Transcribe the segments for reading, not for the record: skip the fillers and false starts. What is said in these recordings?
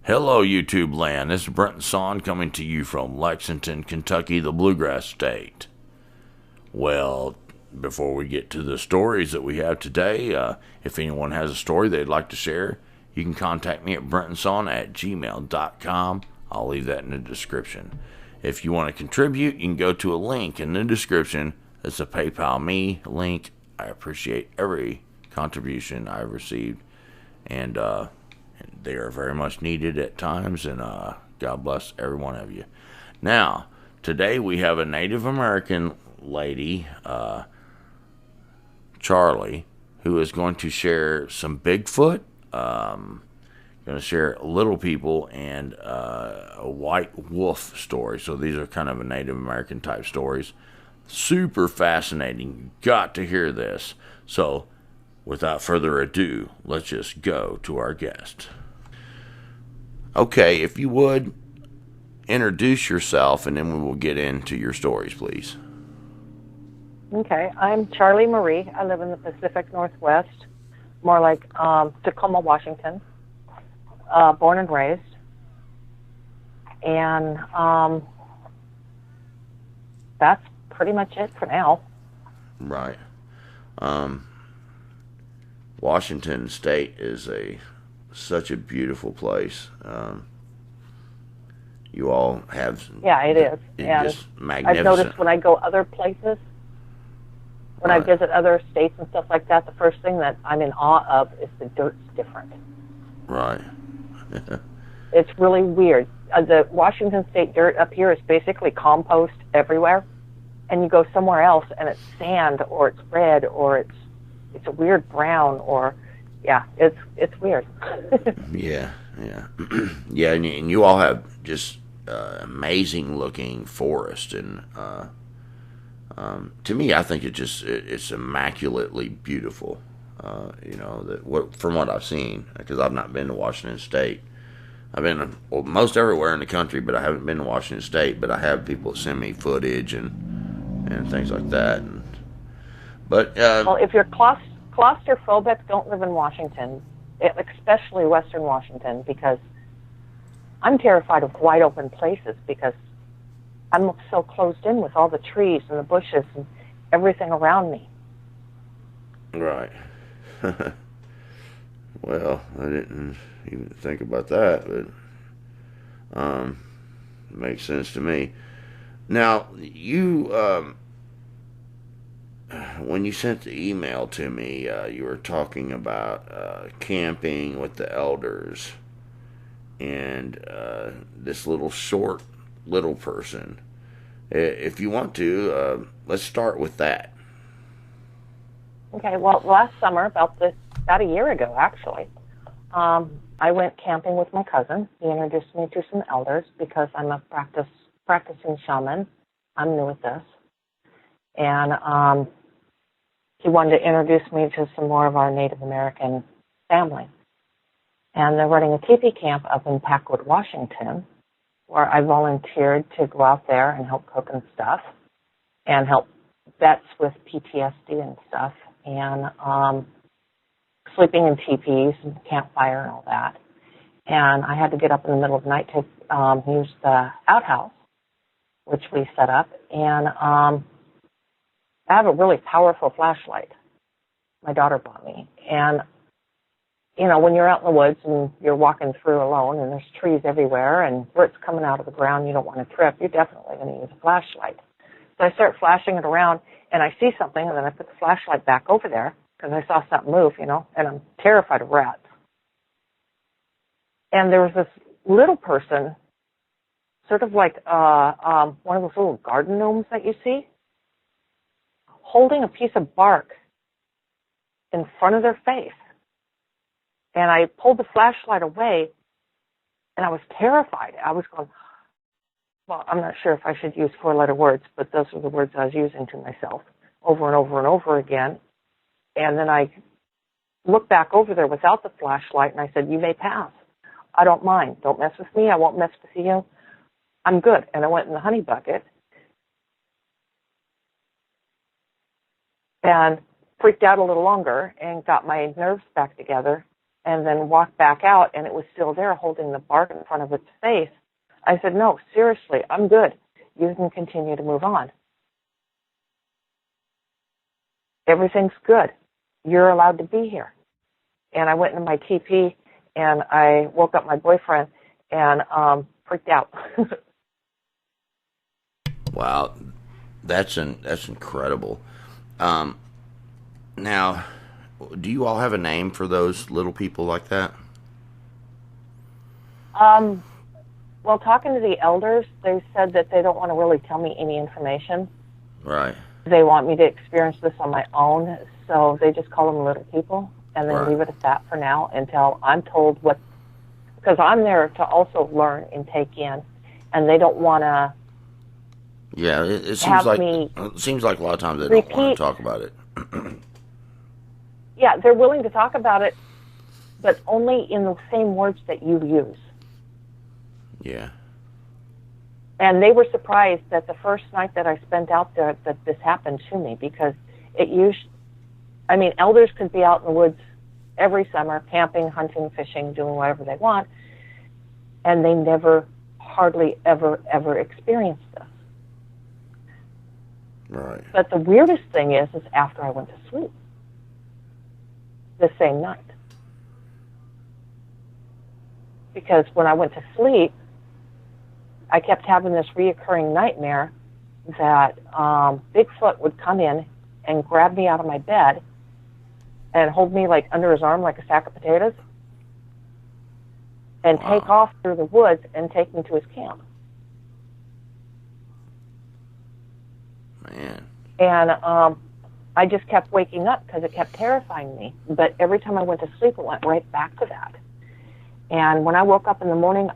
Hello, YouTube land. This is Brent and Son coming to you from Lexington, Kentucky, the Bluegrass State. Well, before we get to the stories that we have today, if anyone has a story they'd like to share, you can contact me at brentonson@gmail.com. I'll leave that in the description. If you want to contribute, you can go to a link in the description. It's a PayPal Me link. I appreciate every contribution I've received, and they are very much needed at times, and God bless every one of you. Now, today we have a Native American lady, Charlie, who is going to share some Bigfoot, going to share Little People, and a white wolf story. So these are kind of a Native American type stories. Super fascinating. Got to hear this. So, without further ado, let's just go to our guest. Okay, if you would, introduce yourself, and then we will get into your stories, please. Okay, I'm Charlie Marie. I live in the Pacific Northwest, more like Tacoma, Washington, born and raised. And that's pretty much it for now. Right. Washington State is such a beautiful place. You all have... Yeah, it is. And just magnificent. I've noticed when I go other places, when I visit other states and stuff like that, the first thing that I'm in awe of is the dirt's different. Right. It's really weird. The Washington State dirt up here is basically compost everywhere, and you go somewhere else and it's sand, or it's red, or it's a weird brown, or it's weird. Yeah. Yeah, and you all have just amazing looking forest, and to me, I think it's immaculately beautiful. From what I've seen, because I've not been to Washington State. I've been most everywhere in the country, but I haven't been to Washington State. But I have people send me footage and things like that. Well, if you're claustrophobic, don't live in Washington, especially Western Washington, because I'm terrified of wide open places, because I'm so closed in with all the trees and the bushes and everything around me. Right. Well, I didn't even think about that, but it makes sense to me. Now, you, when you sent the email to me, you were talking about camping with the elders and this little person. If you want to, let's start with that. Okay, well, last summer, about a year ago, actually, I went camping with my cousin. He introduced me to some elders because I'm a practicing shaman. I'm new at this. And he wanted to introduce me to some more of our Native American family. And they're running a teepee camp up in Packwood, Washington, where I volunteered to go out there and help cook and stuff, and help vets with PTSD and stuff, and sleeping in teepees and campfire and all that. And I had to get up in the middle of the night to use the outhouse, which we set up. And I have a really powerful flashlight my daughter bought me. And, when you're out in the woods and you're walking through alone and there's trees everywhere and roots coming out of the ground, you don't want to trip, you're definitely going to use a flashlight. So I start flashing it around, and I see something, and then I put the flashlight back over there because I saw something move, and I'm terrified of rats. And there was this little person, sort of like one of those little garden gnomes that you see, holding a piece of bark in front of their face. And I pulled the flashlight away, and I was terrified. I was going, well, I'm not sure if I should use four-letter words, but those were the words I was using to myself over and over and over again. And then I looked back over there without the flashlight, and I said, you may pass. I don't mind. Don't mess with me. I won't mess with you. I'm good. And I went in the honey bucket and freaked out a little longer and got my nerves back together and then walked back out, and it was still there holding the bark in front of its face. I said, no, seriously, I'm good. You can continue to move on. Everything's good. You're allowed to be here. And I went into my teepee, and I woke up my boyfriend and freaked out. Wow, that's incredible. Now, do you all have a name for those little people like that? Well, talking to the elders, they said that they don't want to really tell me any information. Right. They want me to experience this on my own, so they just call them little people, and then Right. leave it at that for now until I'm told what, because I'm there to also learn and take in, and they don't want to. Yeah, it seems like a lot of times they don't want to talk about it. Yeah, they're willing to talk about it, but only in the same words that you use. Yeah. And they were surprised that the first night that I spent out there that this happened to me, because elders could be out in the woods every summer, camping, hunting, fishing, doing whatever they want, and they never, hardly ever experienced this. Right. But the weirdest thing is after I went to sleep the same night. Because when I went to sleep, I kept having this reoccurring nightmare that Bigfoot would come in and grab me out of my bed and hold me like under his arm like a sack of potatoes and take off through the woods and take me to his camp. Man. And I just kept waking up because it kept terrifying me. But every time I went to sleep, it went right back to that. And when I woke up in the morning,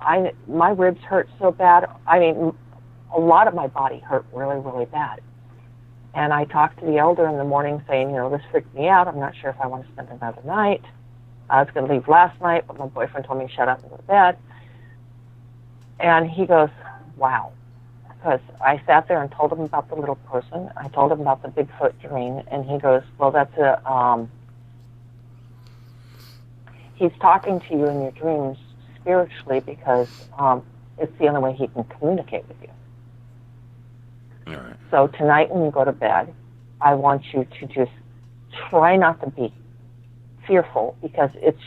my ribs hurt so bad. I mean, a lot of my body hurt really, really bad. And I talked to the elder in the morning saying, this freaked me out. I'm not sure if I want to spend another night. I was going to leave last night, but my boyfriend told me shut up and go to bed. And he goes, wow. Because I sat there and told him about the little person. I told him about the Bigfoot dream. And he goes, well, that's he's talking to you in your dreams spiritually because it's the only way he can communicate with you. All right. So tonight when you go to bed, I want you to just try not to be fearful because it's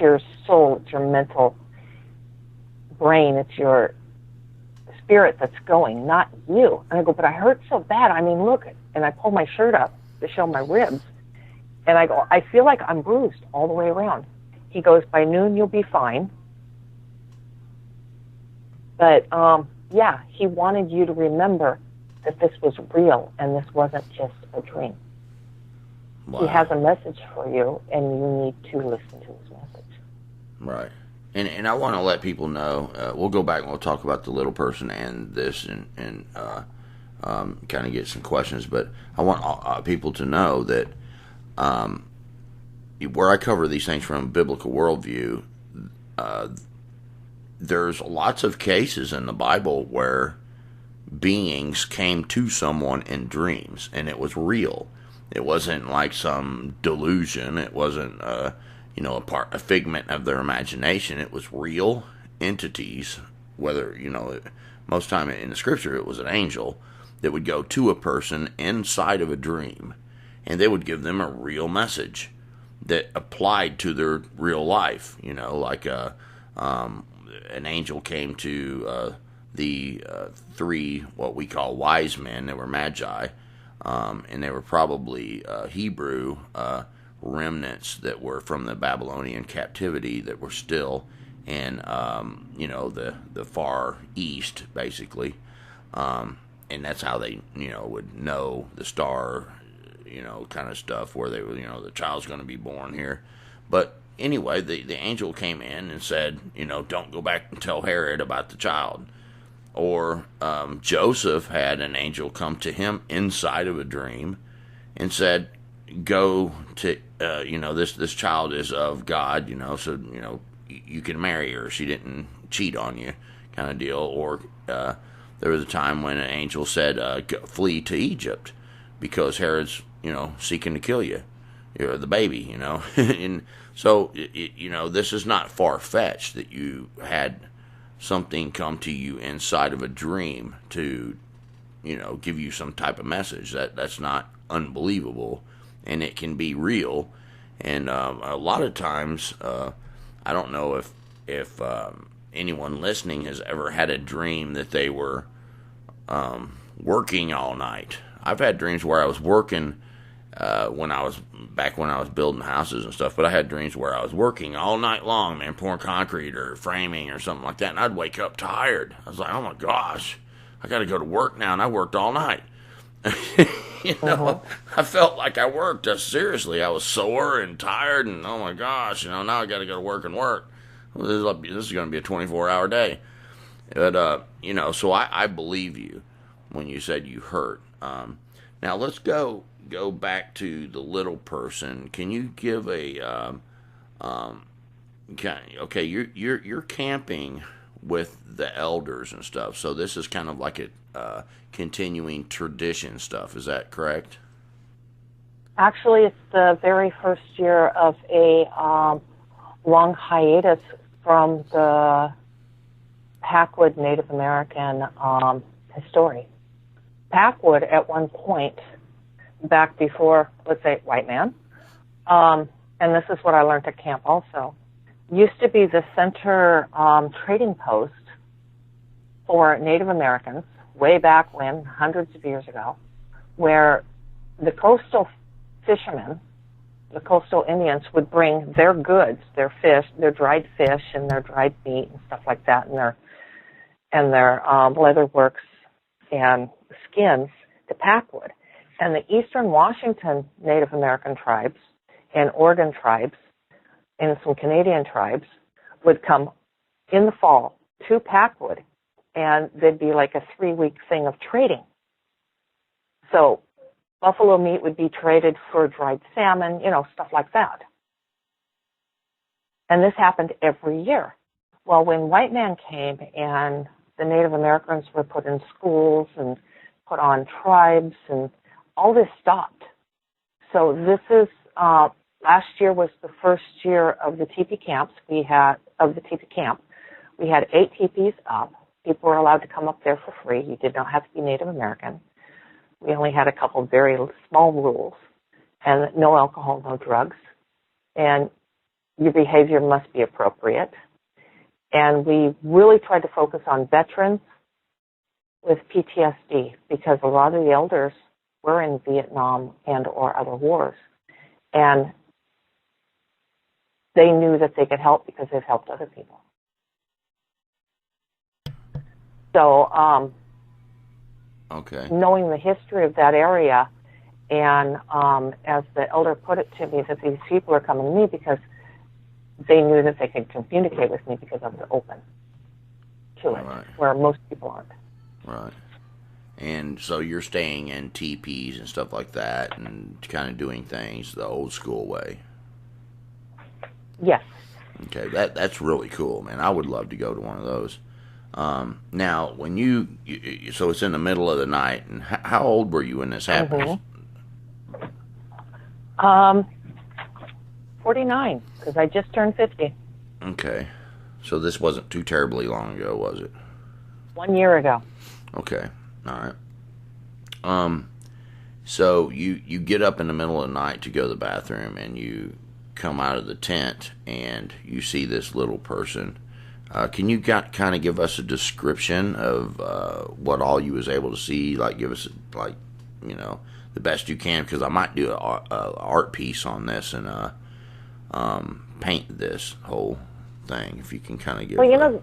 your soul, it's your mental brain, it's your spirit that's going, not you. And I go, but I hurt so bad. I mean, look. And I pull my shirt up to show my ribs. And I go, I feel like I'm bruised all the way around. He goes, by noon, you'll be fine. But, he wanted you to remember that this was real and this wasn't just a dream. Wow. He has a message for you, and you need to listen to his message. Right. And I want to let people know, we'll go back and we'll talk about the little person and this and kind of get some questions, but I want people to know that where I cover these things from a biblical worldview, there's lots of cases in the Bible where beings came to someone in dreams, and it was real. It wasn't like some delusion. It wasn't, a figment of their imagination. It was real entities, whether, most time in the scripture it was an angel that would go to a person inside of a dream, and they would give them a real message that applied to their real life. Like an angel came to the three, what we call wise men, that were magi, and they were probably Hebrew remnants that were from the Babylonian captivity that were still in, the far east, basically. And that's how they, would know the star, kind of stuff, where they were, the child's going to be born here. But anyway, the angel came in and said, don't go back and tell Herod about the child. Or Joseph had an angel come to him inside of a dream and said, go to, this child is of God, so, you can marry her. She didn't cheat on you, kind of deal. Or there was a time when an angel said, flee to Egypt because Herod's, seeking to kill you. you're the baby, you know. And so, you know, this is not far-fetched that you had something come to you inside of a dream to, you know, give you some type of message. That's not unbelievable, and it can be real. And a lot of times, I don't know if anyone listening has ever had a dream that they were working all night. I've had dreams where I was working when I was building houses and stuff, but I had dreams where I was working all night long, man, pouring concrete or framing or something like that, and I'd wake up tired. I was like, oh my gosh, I got to go to work now, and I worked all night. You know, I felt like I worked. Seriously, I was sore and tired, and oh my gosh, you know, now I got to go to work and work. Well, this is going to be a 24-hour day. But, you know, so I believe you when you said you hurt. Now let's go back to the little person. Can you give a okay, you're camping with the elders and stuff. So this is kind of like a continuing tradition stuff. Is that correct? Actually, it's the very first year of a long hiatus from the Packwood Native American history. Packwood, at one point, back before, let's say, white man, and this is what I learned at camp also, used to be the center trading post for Native Americans way back when, hundreds of years ago, where the coastal fishermen, the coastal Indians, would bring their goods, their fish, their dried fish and their dried meat and stuff like that, and their leather works and skins to Packwood. And the Eastern Washington Native American tribes and Oregon tribes and some Canadian tribes would come in the fall to Packwood, and there'd be like a 3-week thing of trading. So buffalo meat would be traded for dried salmon, you know, stuff like that. And this happened every year. Well, when white man came and the Native Americans were put in schools and put on tribes, and all this stopped. So this is, last year was the first year of the teepee camps. We had 8 teepees up. People were allowed to come up there for free. You did not have to be Native American. We only had a couple of very small rules, and no alcohol, no drugs, and your behavior must be appropriate. And we really tried to focus on veterans with PTSD, because a lot of the elders were in Vietnam and or other wars. And they knew that they could help because they've helped other people. So, okay. Knowing the history of that area, and as the elder put it to me, that these people are coming to me because they knew that they could communicate with me because I was open to it, right, where most people aren't. Right. And so you're staying in teepees and stuff like that and kind of doing things the old school way. Yes. Okay, that's really cool, man. I would love to go to one of those. Now, when you so it's in the middle of the night, and how old were you when this happened? 49, because I just turned 50. Okay. So this wasn't too terribly long ago, was it? 1 year ago. Okay. All right. So you get up in the middle of the night to go to the bathroom, and you come out of the tent, and you see this little person. Can you kind of give us a description of what all you was able to see? Like, give us, like, you know, the best you can, because I might do a art piece on this and paint this whole thing. If you can kind of give. Well,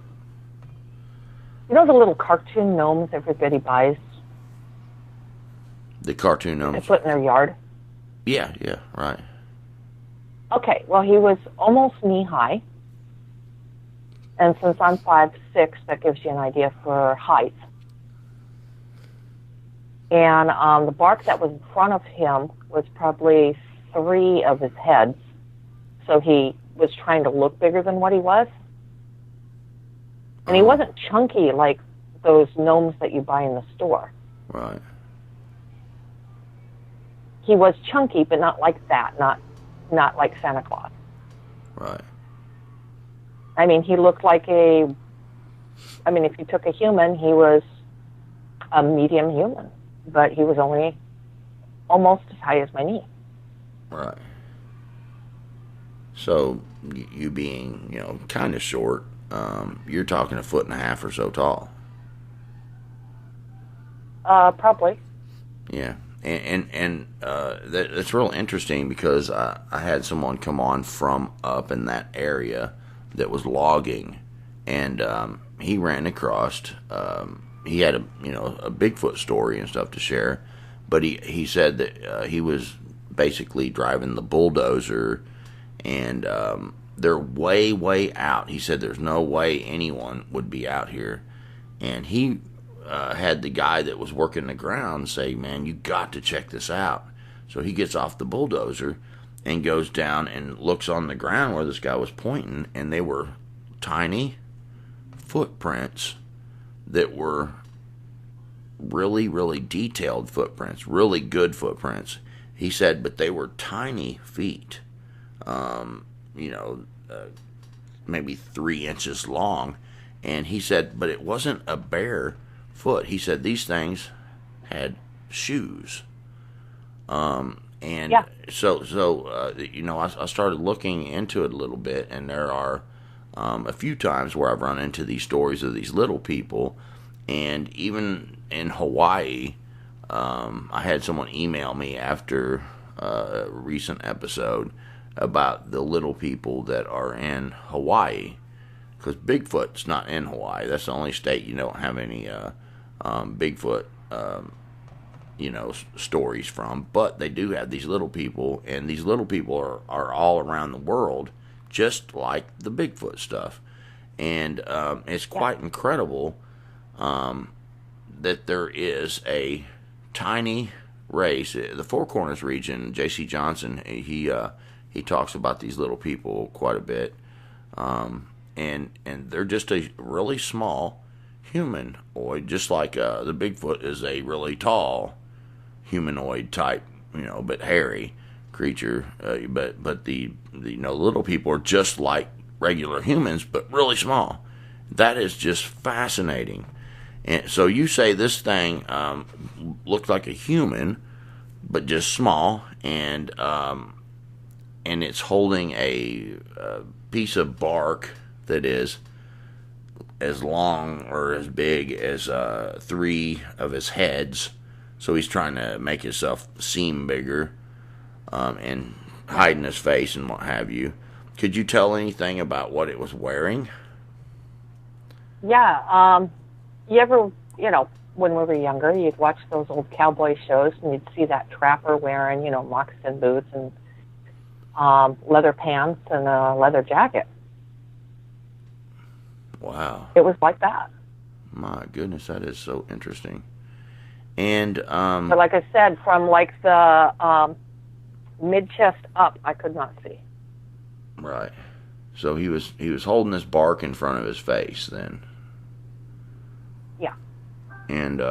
you know the little cartoon gnomes everybody buys. The cartoon gnomes they put in their yard. Yeah, right. Okay, well, he was almost knee high. And since I'm 5'6", that gives you an idea for height. And the bark that was in front of him was probably 3 of his heads. So he was trying to look bigger than what he was. And he wasn't chunky like those gnomes that you buy in the store. Right. He was chunky, but not like that, not not like Santa Claus. Right. I mean, he looked like if you took a human, he was a medium human, but he was only almost as high as my knee. Right. So, you being, kind of short, you're talking 1.5 feet or so tall. Probably. Yeah. And that's real interesting because I had someone come on from up in that area that was logging, and he ran across. He had a Bigfoot story and stuff to share, but he said that he was basically driving the bulldozer, and they're way out. He said there's no way anyone would be out here, and he had the guy that was working the ground say, "Man, you got to check this out." So he gets off the bulldozer and goes down and looks on the ground where this guy was pointing, and they were tiny footprints that were really, really detailed footprints, really good footprints. He said, but they were tiny feet, maybe 3 inches long. And he said, but it wasn't a bare foot. He said these things had shoes. And yeah. I started looking into it a little bit, and there are a few times where I've run into these stories of these little people, and even in Hawaii, I had someone email me after a recent episode about the little people that are in Hawaii, because Bigfoot's not in Hawaii. That's the only state you don't have any Bigfoot stories from, but they do have these little people, and these little people are all around the world, just like the Bigfoot stuff. And it's quite incredible that there is a tiny race. The Four Corners region, J.C. Johnson, he talks about these little people quite a bit, and they're just a really small humanoid, just like the Bigfoot is a really tall humanoid type, but hairy creature. But the little people are just like regular humans, but really small. That is just fascinating. And so you say this thing looked like a human, but just small, and it's holding a piece of bark that is as long or as big as 3 of his heads. So he's trying to make himself seem bigger, and hiding his face and what have you. Could you tell anything about what it was wearing? Yeah. You ever, when we were younger, you'd watch those old cowboy shows, and you'd see that trapper wearing, moccasin boots and leather pants and a leather jacket. Wow. It was like that. My goodness, that is so interesting. And but like I said, from like the mid-chest up, I could not see. Right. So he was holding this bark in front of his face then. Yeah. And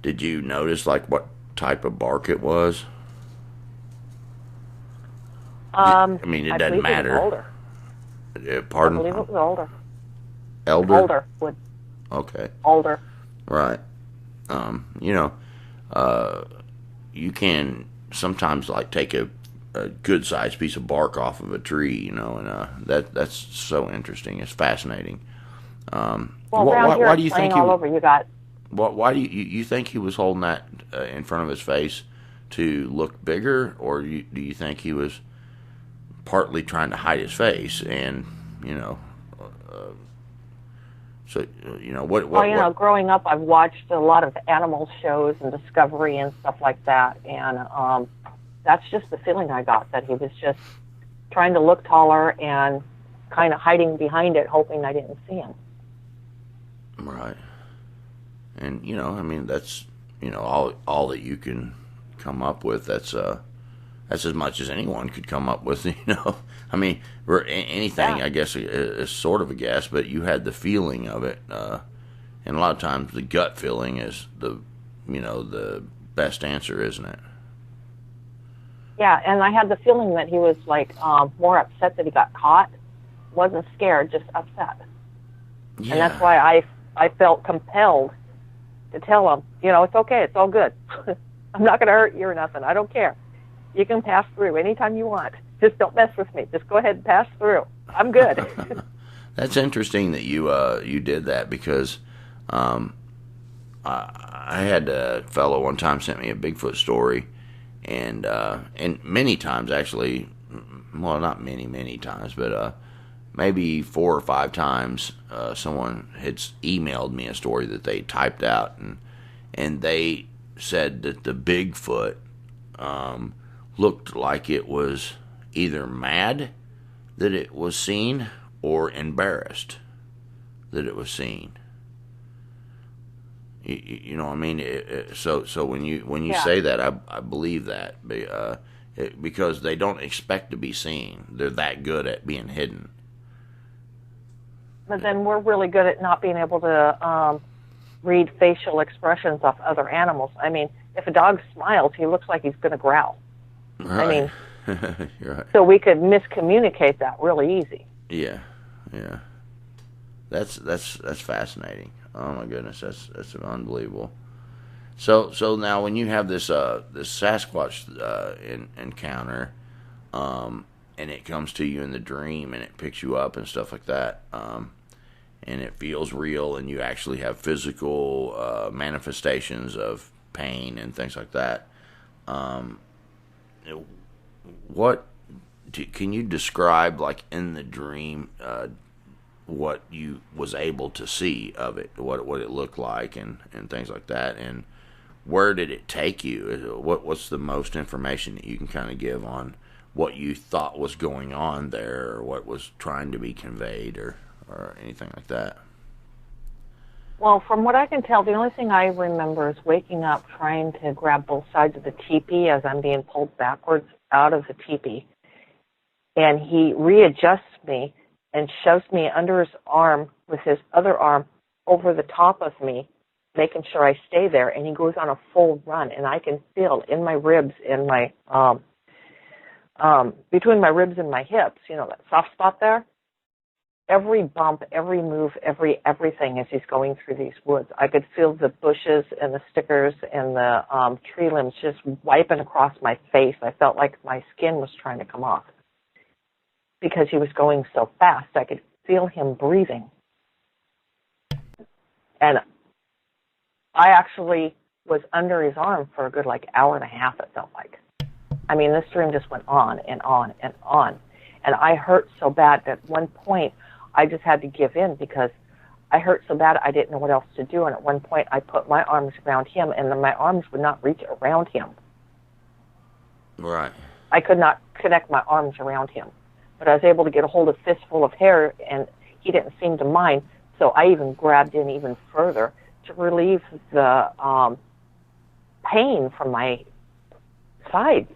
did you notice like what type of bark it was? I mean, it doesn't matter. It was older. Pardon? I believe it was older. Elder? Older wood. Okay. Older. Right. You can sometimes like take a good sized piece of bark off of a tree, and that's so interesting. It's fascinating. Well, why do you think all over you got? Why do you think he was holding that in front of his face to look bigger, or do you think he was partly trying to hide his face? And what? Growing up, I've watched a lot of animal shows and Discovery and stuff like that, and that's just the feeling I got, that he was just trying to look taller and kind of hiding behind it, hoping I didn't see him. Right. And that's all that you can come up with. That's as much as anyone could come up with. I mean, anything. Yeah. I guess is sort of a guess, but you had the feeling of it, and a lot of times the gut feeling is the best answer, isn't it? Yeah, and I had the feeling that he was like more upset that he got caught. Wasn't scared, just upset. Yeah. And that's why I felt compelled to tell him, you know, it's okay, it's all good. I'm not going to hurt you or nothing. I don't care. You can pass through anytime you want. Just don't mess with me. Just go ahead and pass through. I'm good. That's interesting that you did that, because I had a fellow one time sent me a Bigfoot story, and many times actually, well, not many times, but maybe 4 or 5 times, someone had emailed me a story that they typed out, and they said that the Bigfoot looked like it was either mad that it was seen or embarrassed that it was seen. You know what I mean? So when you say that, I believe that, because they don't expect to be seen. They're that good at being hidden. But then we're really good at not being able to read facial expressions off other animals. I mean, if a dog smiles, he looks like he's going to growl. Right. I mean, you're right. So we could miscommunicate that really easy. Yeah. That's fascinating. Oh my goodness, that's unbelievable. So now when you have this Sasquatch encounter, and it comes to you in the dream and it picks you up and stuff like that, and it feels real, and you actually have physical manifestations of pain and things like that. What can you describe, like in the dream, what you was able to see of it, what it looked like, and things like that, and where did it take you? What's the most information that you can kind of give on what you thought was going on there, or what was trying to be conveyed, or anything like that? Well, from what I can tell, the only thing I remember is waking up trying to grab both sides of the teepee as I'm being pulled backwards out of the teepee. And he readjusts me and shoves me under his arm with his other arm over the top of me, making sure I stay there. And he goes on a full run, and I can feel in my ribs, in my between my ribs and my hips, you know, that soft spot there. Every bump, every move, everything as he's going through these woods. I could feel the bushes and the stickers and the tree limbs just wiping across my face. I felt like my skin was trying to come off because he was going so fast. I could feel him breathing. And I actually was under his arm for a good hour and a half, it felt like. I mean, this dream just went on and on and on. And I hurt so bad that at one point I just had to give in because I hurt so bad I didn't know what else to do. And at one point I put my arms around him, and then my arms would not reach around him. Right. I could not connect my arms around him. But I was able to get a hold of a fistful of hair, and he didn't seem to mind. So I even grabbed in even further to relieve the pain from my sides.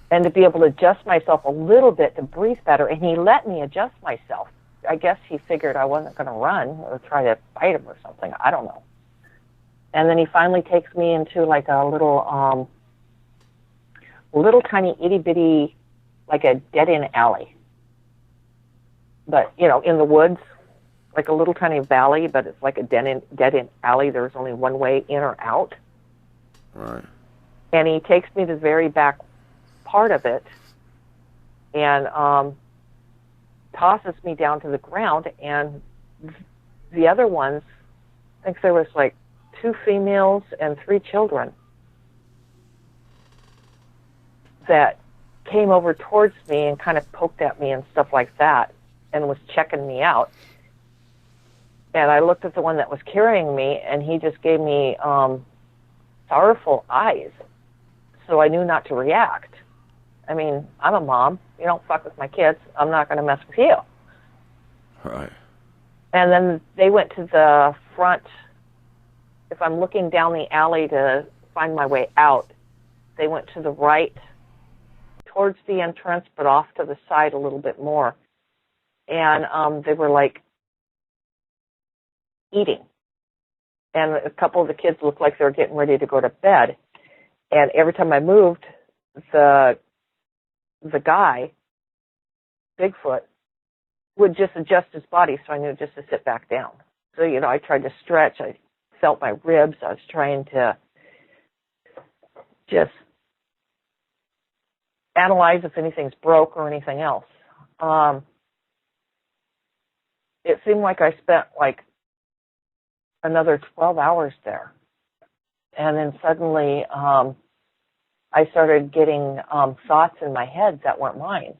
And to be able to adjust myself a little bit to breathe better. And he let me adjust myself. I guess he figured I wasn't going to run or try to fight him or something. I don't know. And then he finally takes me into a little tiny itty bitty, like a dead end alley. But, you know, in the woods, like a little tiny valley, but it's like a dead end alley. There's only one way in or out. Right. And he takes me to the very back part of it and tosses me down to the ground, and the other ones, I think there was 2 females and 3 children that came over towards me and kind of poked at me and stuff like that and was checking me out. And I looked at the one that was carrying me, and he just gave me sorrowful eyes, so I knew not to react. I mean, I'm a mom. You don't fuck with my kids. I'm not going to mess with you. Right. And then they went to the front. If I'm looking down the alley to find my way out, they went to the right towards the entrance, but off to the side a little bit more. And they were eating. And a couple of the kids looked like they were getting ready to go to bed. And every time I moved, the guy, Bigfoot, would just adjust his body so I knew just to sit back down. So, I tried to stretch. I felt my ribs. I was trying to just analyze if anything's broke or anything else. It seemed like I spent another 12 hours there. And then suddenly I started getting thoughts in my head that weren't mine.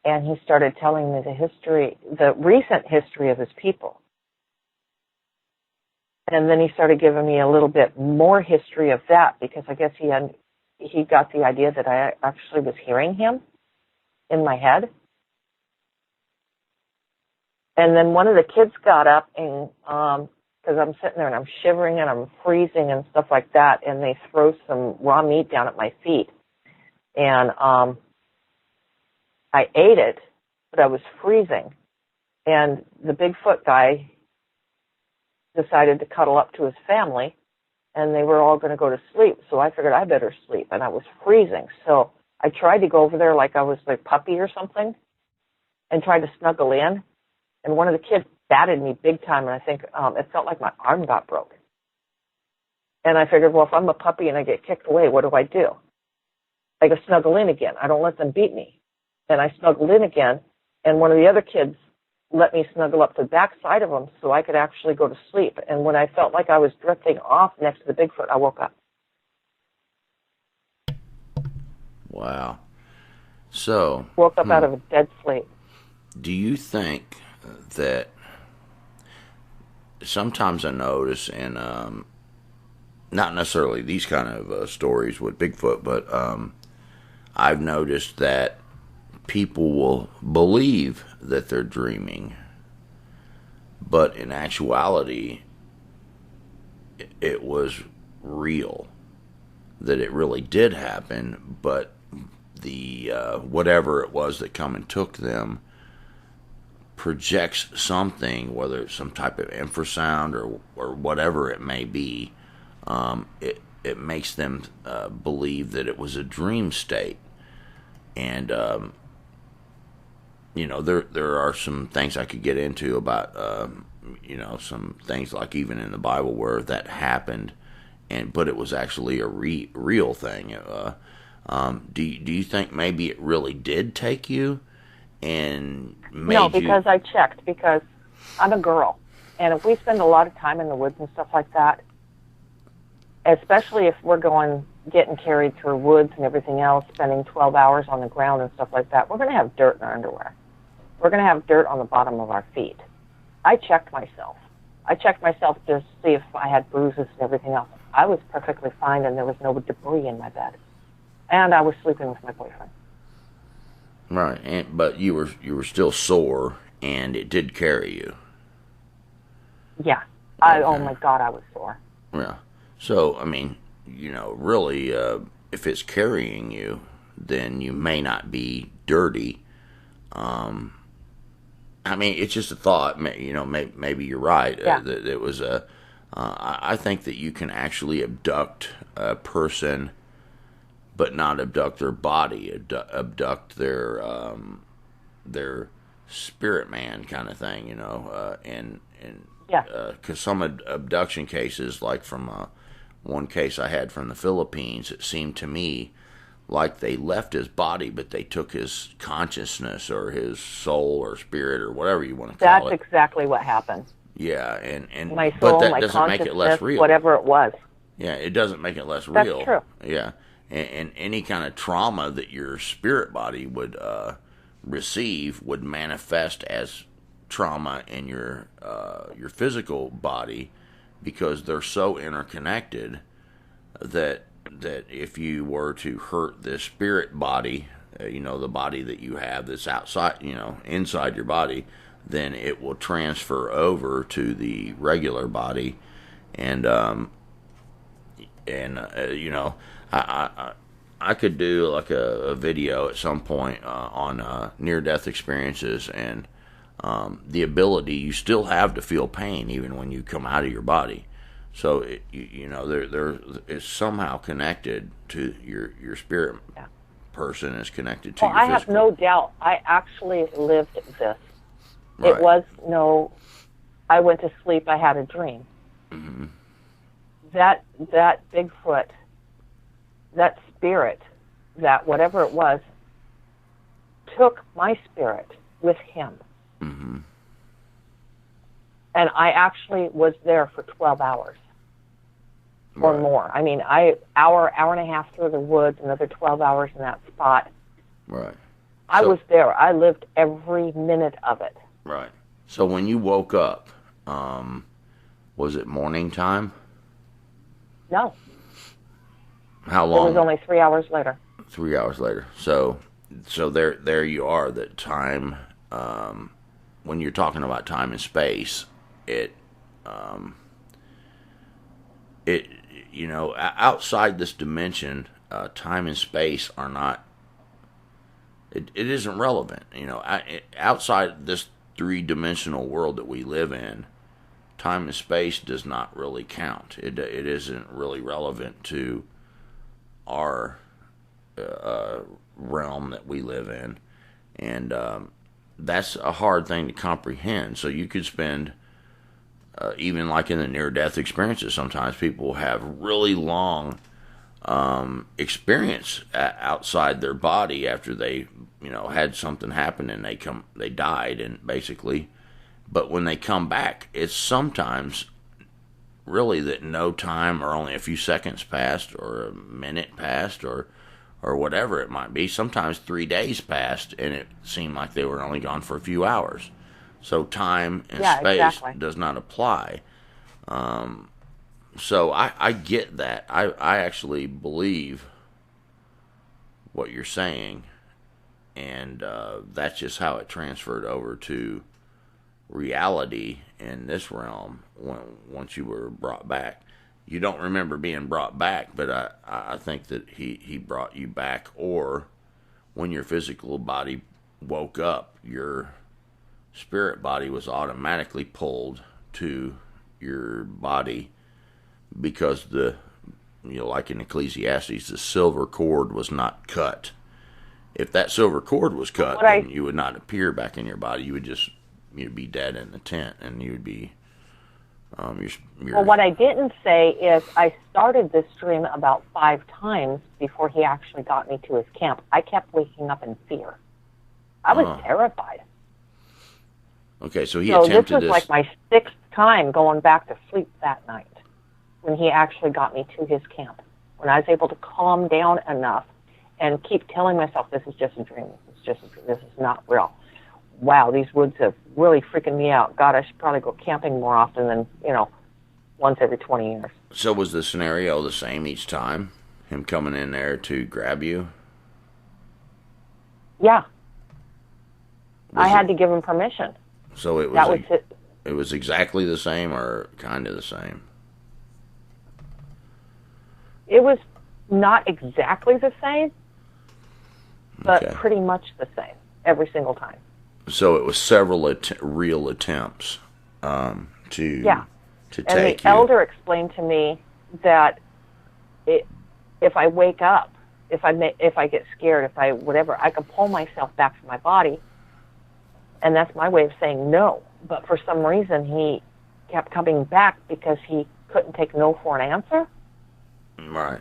And he started telling me the recent history of his people. And then he started giving me a little bit more history of that, because I guess he got the idea that I actually was hearing him in my head. And then one of the kids got up and, because I'm sitting there and I'm shivering and I'm freezing and stuff like that, and they throw some raw meat down at my feet. And I ate it, but I was freezing. And the Bigfoot guy decided to cuddle up to his family, and they were all going to go to sleep. So I figured I better sleep, and I was freezing. So I tried to go over there like I was a puppy or something and tried to snuggle in. And one of the kids batted me big time, and I think it felt like my arm got broke. And I figured, well, if I'm a puppy and I get kicked away, what do? I go snuggle in again. I don't let them beat me. And I snuggled in again, and one of the other kids let me snuggle up to the back side of him so I could actually go to sleep. And when I felt like I was drifting off next to the Bigfoot, I woke up. Wow. So. Woke up out of a dead sleep. Do you think that sometimes I notice, and not necessarily these kind of stories with Bigfoot, but I've noticed that people will believe that they're dreaming, but in actuality, it was real, that it really did happen, but the whatever it was that come and took them projects something, whether it's some type of infrasound or whatever it may be. It makes them believe that it was a dream state. And there are some things I could get into about some things like even in the Bible where that happened, but it was actually a real thing. Do you think maybe it really did take you? And no, because I checked, because I'm a girl, and if we spend a lot of time in the woods and stuff like that, especially if we're getting carried through woods and everything else, spending 12 hours on the ground and stuff like that, we're going to have dirt in our underwear. We're going to have dirt on the bottom of our feet. I checked myself. To see if I had bruises and everything else. I was perfectly fine, and there was no debris in my bed. And I was sleeping with my boyfriend. Right, but you were still sore, and it did carry you. Yeah. Okay. Oh my God, I was sore. Yeah. So, I mean, really, if it's carrying you, then you may not be dirty. I mean, it's just a thought. Maybe you're right. Yeah. That it was I think that you can actually abduct a person, but not abduct their body, abduct their spirit man kind of thing, and yeah. Because some abduction cases, like from one case I had from the Philippines, it seemed to me like they left his body, but they took his consciousness or his soul or spirit or whatever you want to call it. That's exactly what happened. Yeah, and my soul, but that my doesn't make it less real. Whatever it was. Yeah, it doesn't make it less real. That's true. Yeah, and any kind of trauma that your spirit body would receive would manifest as trauma in your physical body, because they're so interconnected that if you were to hurt this spirit body, the body that you have that's outside, inside your body, then it will transfer over to the regular body, and I could do like a video at some point on near-death experiences, and the ability you still have to feel pain even when you come out of your body. So you know, there is somehow connected to your spirit. Yeah. Person is connected to Well, your I have physical. no doubt. I actually lived this. Right. It was no. I went to sleep. I had a dream. Mm-hmm. That Bigfoot, that spirit, that whatever it was, took my spirit with him. Mm-hmm. And I actually was there for 12 hours or Right. more. I mean, hour and a half through the woods, another 12 hours in that spot. Right. I was there. I lived every minute of it. Right. So when you woke up, was it morning time? No. How long? It was only 3 hours later. 3 hours later. So there you are. That time, when you're talking about time and space, it you know, outside this dimension, time and space are not. It isn't relevant. You know, outside this three-dimensional world that we live in, time and space does not really count. It isn't really relevant to our realm that we live in, and that's a hard thing to comprehend. So you could spend, even like in the near-death experiences, sometimes people have really long experience outside their body after they, you know, had something happen and they died, and basically, but when they come back, it's sometimes really that no time or only a few seconds passed or a minute passed or whatever it might be. Sometimes 3 days passed and it seemed like they were only gone for a few hours. So time and space exactly. does not apply. So I get that. I actually believe what you're saying, and that's just how it transferred over to reality in this realm once you were brought back. You don't remember being brought back, but I think that he brought you back, or when your physical body woke up, your spirit body was automatically pulled to your body, because the, you know, like in Ecclesiastes, the silver cord was not cut. If that silver cord was cut, then you would not appear back in your body. You would just, you'd be dead in the tent, and you would be. Well, what I didn't say is I started this dream about 5 times before he actually got me to his camp. I kept waking up in fear. I was terrified. Okay, so attempted this was like my 6th time going back to sleep that night when he actually got me to his camp. When I was able to calm down enough and keep telling myself, this is just a dream. This is not real. Wow, these woods have really freaking me out. God, I should probably go camping more often than, you know, once every 20 years. So was the scenario the same each time? Him coming in there to grab you? Yeah. I had to give him permission. So it was it was exactly the same or kind of the same? It was not exactly the same, but pretty much the same every single time. So it was several real attempts to take you. And the elder explained to me that if I wake up, if I get scared, if I whatever, I can pull myself back from my body, and that's my way of saying no. But for some reason, he kept coming back because he couldn't take no for an answer. Right.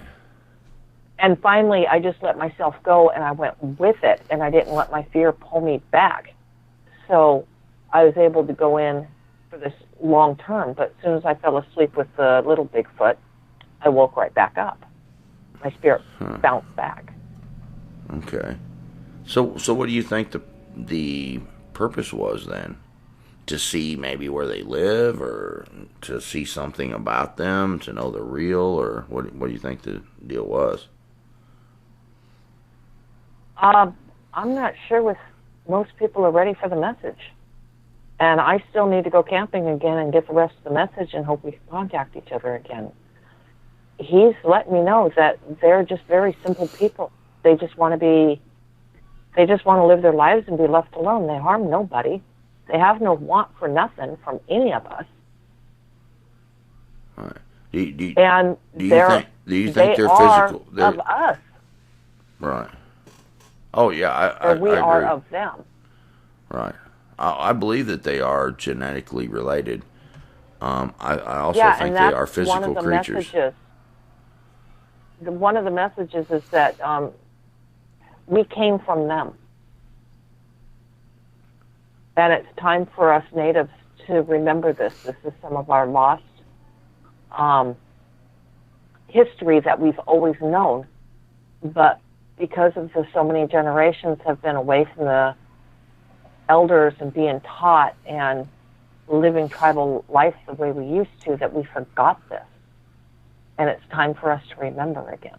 And finally, I just let myself go, and I went with it, and I didn't let my fear pull me back. So I was able to go in for this long term, but as soon as I fell asleep with the little Bigfoot, I woke right back up. My spirit bounced back. Okay. So what do you think the purpose was then? To see maybe where they live, or to see something about them, to know they're real, or what do you think the deal was? I'm not sure if most people are ready for the message. And I still need to go camping again and get the rest of the message and hope we can contact each other again. He's letting me know that they're just very simple people. They just want to live their lives and be left alone. They harm nobody. They have no want for nothing from any of us. All right. And do you think they're are physical? Of us. Right. Oh yeah, Or we I are agree. of them. Right. I believe that they are genetically related. I also Yeah, think and they that's are one physical of the creatures. messages. One of the messages is that we came from them. And it's time for us natives to remember this. This is some of our lost history that we've always known. But because of so many generations have been away from the elders and being taught and living tribal life the way we used to, that we forgot this. And it's time for us to remember again.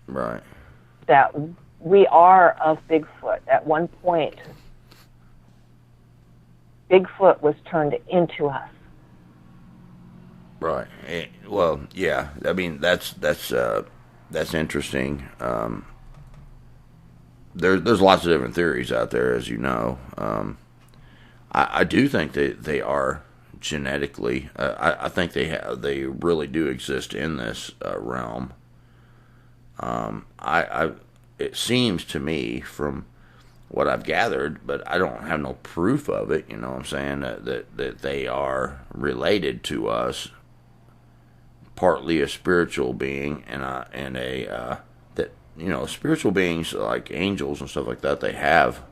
Right. That we are of Bigfoot. At one point, Bigfoot was turned into us. Right. Well, yeah. I mean, that's interesting. There's lots of different theories out there, as you know. I do think that they are genetically. I think they really do exist in this realm. It seems to me from what I've gathered, but I don't have no proof of it. You know what I'm saying? That they are related to us, partly a spiritual being and a that spiritual beings like angels and stuff like that. They have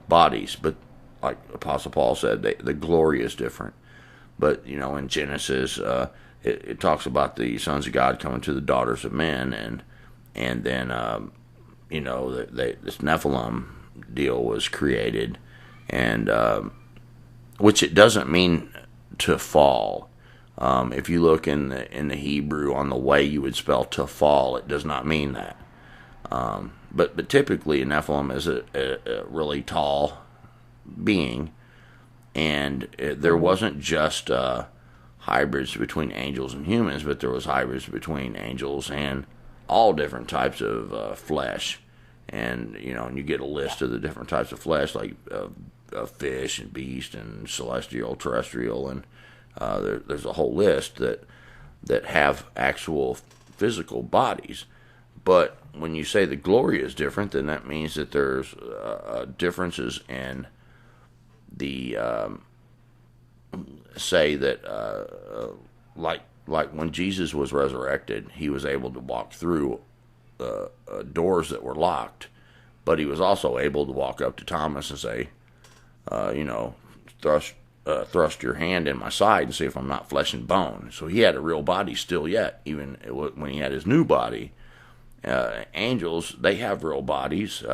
bodies, but like Apostle Paul said, the glory is different. But in Genesis, it talks about the sons of God coming to the daughters of men, and then this Nephilim deal was created, and which it doesn't mean to fall. If you look in the Hebrew on the way you would spell to fall, it does not mean that. But typically a Nephilim is a really tall being, and there wasn't just hybrids between angels and humans, but there was hybrids between angels and all different types of flesh. And and you get a list of the different types of flesh, like fish and beast and celestial, terrestrial, and there's a whole list that have actual physical bodies. But when you say the glory is different, then that means that there's differences in the say that like when Jesus was resurrected, he was able to walk through doors that were locked, but he was also able to walk up to Thomas and say, thrust your hand in my side and see if I'm not flesh and bone. So he had a real body still yet, even when he had his new body. Angels, they have real bodies.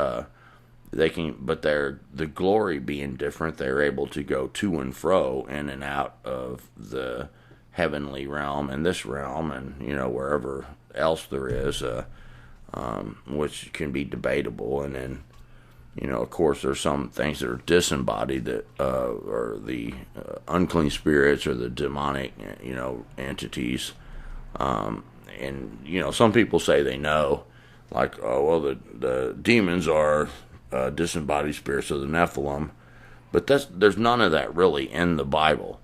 They can, but the glory being different, they're able to go to and fro, in and out of the heavenly realm and this realm, and wherever else there is, which can be debatable. And then, of course, there's some things that are disembodied that are the unclean spirits or the demonic, entities. And some people say they know, like, oh well, the demons are disembodied spirits of the Nephilim, but there's none of that really in the Bible.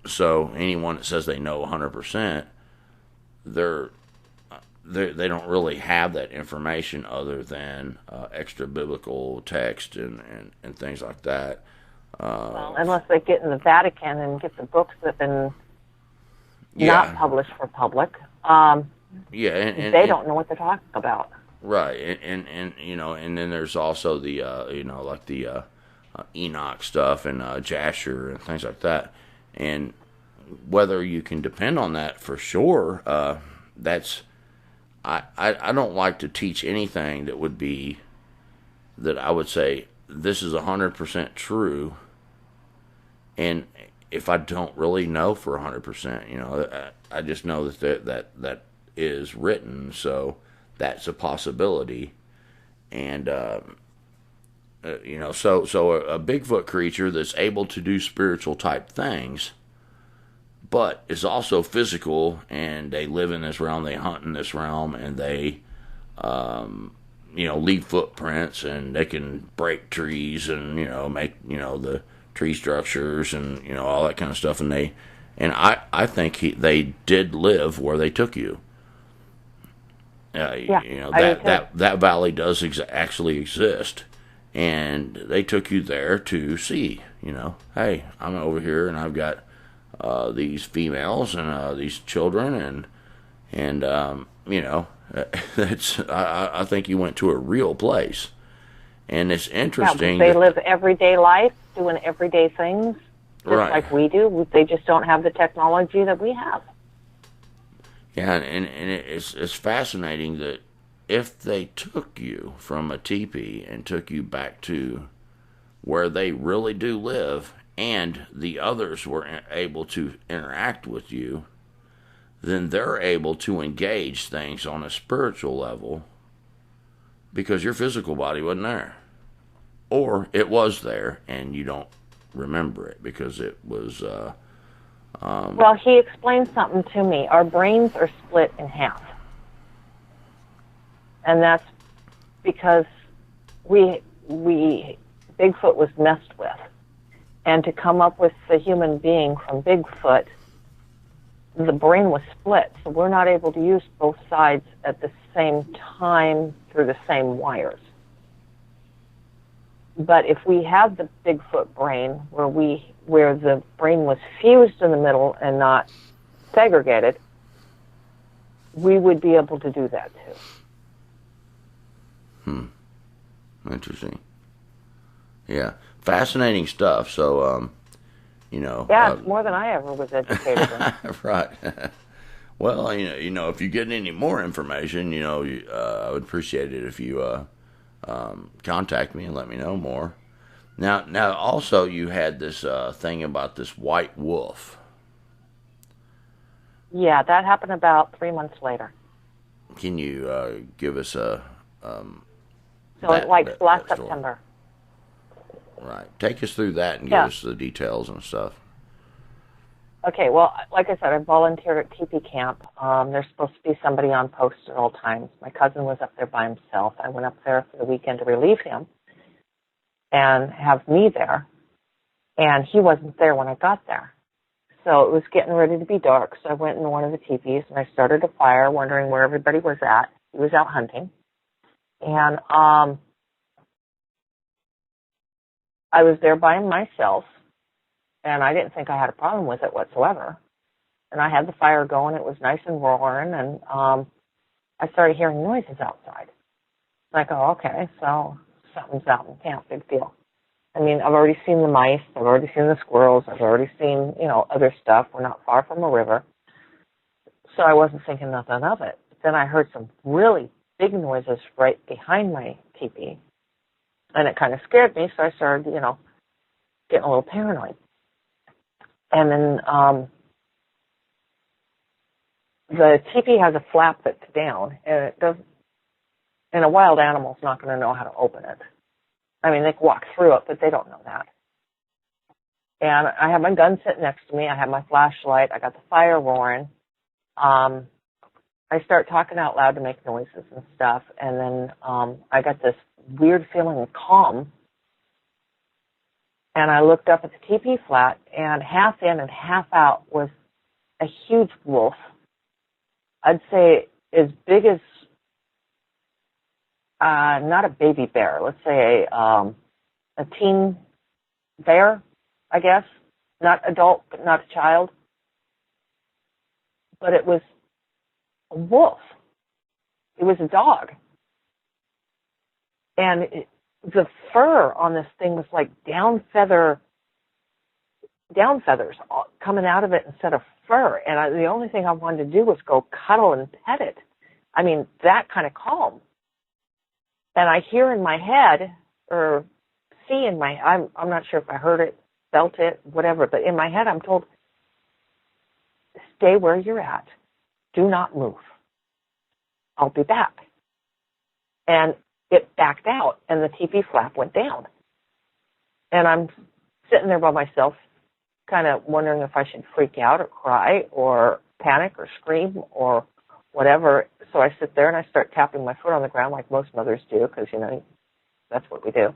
So anyone that says they know 100%, they don't really have that information other than extra biblical text and things like that. Well, unless they get in the Vatican and get the books that have been not published for public. And they don't know what they're talking about. Right, and and then there's also the like the Enoch stuff and Jasher and things like that, and whether you can depend on that for sure, that's I don't like to teach anything that would be that I would say this is 100% true, and if I don't really know for 100%, I just know that is written, so that's a possibility. And so a Bigfoot creature that's able to do spiritual type things, but is also physical, and they live in this realm, they hunt in this realm, and they leave footprints, and they can break trees and make the tree structures and all that kind of stuff, and And I think they did live where they took you. Yeah, You know, I do too. that valley does actually exist, and they took you there to see. You know, hey, I'm over here, and I've got these females and these children, and you know, that's I think you went to a real place, and it's interesting. Yeah, they live everyday life, doing everyday things, just Right. like we do. They just don't have the technology that we have. Yeah, and it's fascinating that if they took you from a teepee and took you back to where they really do live, and the others were able to interact with you, then they're able to engage things on a spiritual level because your physical body wasn't there. Or it was there and you don't remember it because it was. Well, he explained something to me. Our brains are split in half. And that's because Bigfoot was messed with. And to come up with the human being from Bigfoot, the brain was split. So we're not able to use both sides at the same time through the same wires. But if we have the Bigfoot brain, where the brain was fused in the middle and not segregated, we would be able to do that too. Interesting. Yeah, fascinating stuff. So, you know. Yeah, it's more than I ever was educated in. Right. Well, you know, if you get any more information, you know, I would appreciate it if you contact me and let me know more. Now, also you had this thing about this white wolf. Yeah, that happened about 3 months later. Can you give us a last story? September. Right. Take us through that and give us the details and stuff. Okay, well, like I said, I volunteered at teepee camp. There's supposed to be somebody on post at all times. My cousin was up there by himself. I went up there for the weekend to relieve him and have me there. And he wasn't there when I got there. So it was getting ready to be dark, so I went into one of the teepees and I started a fire, wondering where everybody was at. He was out hunting. And I was there by myself, and I didn't think I had a problem with it whatsoever. And I had the fire going. It was nice and roaring, and I started hearing noises outside. I go, okay, so something's out in camp, big deal. I mean, I've already seen the mice. I've already seen the squirrels. I've already seen, other stuff. We're not far from a river. So I wasn't thinking nothing of it. But then I heard some really big noises right behind my teepee. And it kind of scared me, so I started, getting a little paranoid. And then the teepee has a flap that's down, and it doesn't, and a wild animal's not going to know how to open it. I mean, they can walk through it, but they don't know that. And I have my gun sitting next to me. I have my flashlight. I got the fire roaring. I start talking out loud to make noises and stuff, and then I got this weird feeling of calm. And I looked up at the teepee flat, and half in and half out was a huge wolf. I'd say as big as, not a baby bear, let's say a teen bear, I guess. Not adult, but not a child. But it was a wolf. It was a dog. And the fur on this thing was like down feathers coming out of it instead of fur. And the only thing I wanted to do was go cuddle and pet it. I mean, that kind of calm. And I hear in my head, or see in my, I'm not sure if I heard it, felt it, whatever, but in my head I'm told, stay where you're at. Do not move. I'll be back. And it backed out, and the teepee flap went down. And I'm sitting there by myself, kind of wondering if I should freak out or cry or panic or scream or whatever. So I sit there and I start tapping my foot on the ground like most mothers do, because, that's what we do.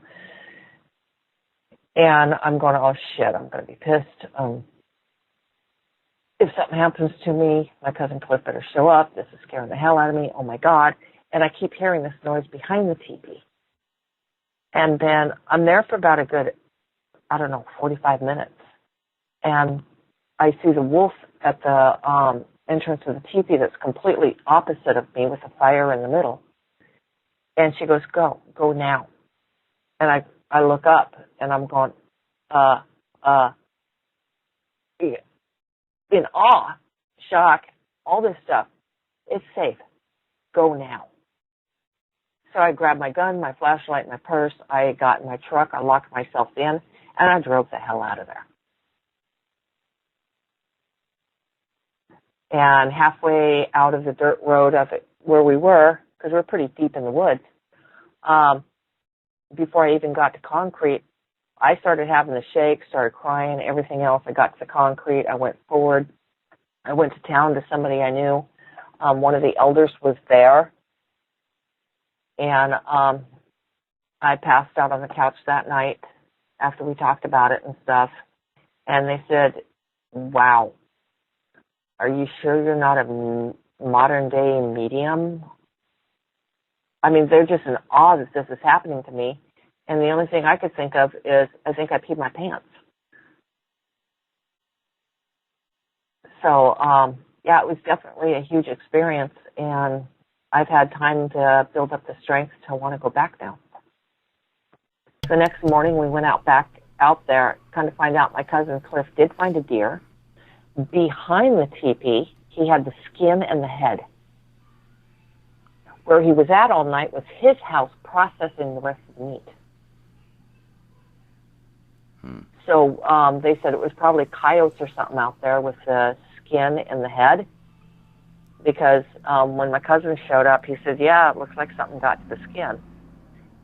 And I'm going, oh, shit, I'm going to be pissed. if something happens to me, my cousin Cliff better show up. This is scaring the hell out of me. Oh, my God. And I keep hearing this noise behind the teepee. And then I'm there for about a good, 45 minutes. And I see the wolf at the entrance of the teepee that's completely opposite of me with a fire in the middle. And she goes, go now. And I look up and I'm going, in awe, shock, all this stuff. It's safe. Go now. So I grabbed my gun, my flashlight, my purse. I got in my truck. I locked myself in, and I drove the hell out of there. And halfway out of the dirt road of it, where we were, because we're pretty deep in the woods, before I even got to concrete, I started having the shakes, started crying, everything else. I got to the concrete. I went forward. I went to town to somebody I knew. One of the elders was there. And I passed out on the couch that night after we talked about it and stuff. And they said, wow, are you sure you're not a modern-day medium? I mean, they're just in awe that this is happening to me. And the only thing I could think of is I think I peed my pants. So, yeah, it was definitely a huge experience. And I've had time to build up the strength to want to go back now. The next morning, we went out there, kind of find out my cousin Cliff did find a deer. Behind the teepee, he had the skin and the head. Where he was at all night was his house processing the rest of the meat. So they said it was probably coyotes or something out there with the skin and the head. Because when my cousin showed up, he said, yeah, it looks like something got to the skin.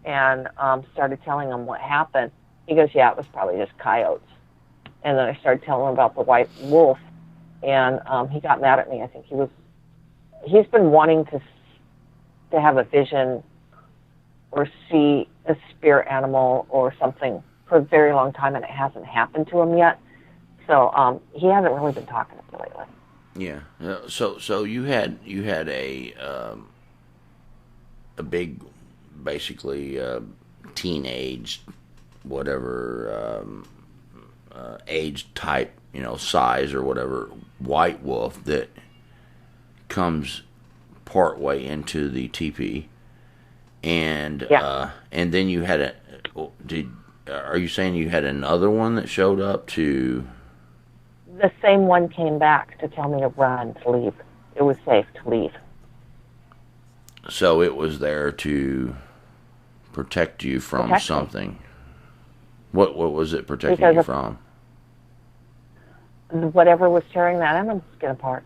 And started telling him what happened. He goes, yeah, it was probably just coyotes. And then I started telling him about the white wolf. And he got mad at me. I think he's been wanting to have a vision or see a spirit animal or something for a very long time, and it hasn't happened to him yet. So he hasn't really been talking to me lately. Yeah. So you had a big, basically teenage, whatever age type, size or whatever, white wolf that comes part way into the teepee, and and then you had are you saying you had another one that showed up to? The same one came back to tell me to run, to leave. It was safe to leave. So it was there to protect you from something. What was it protecting you from? Whatever was tearing that animal skin apart.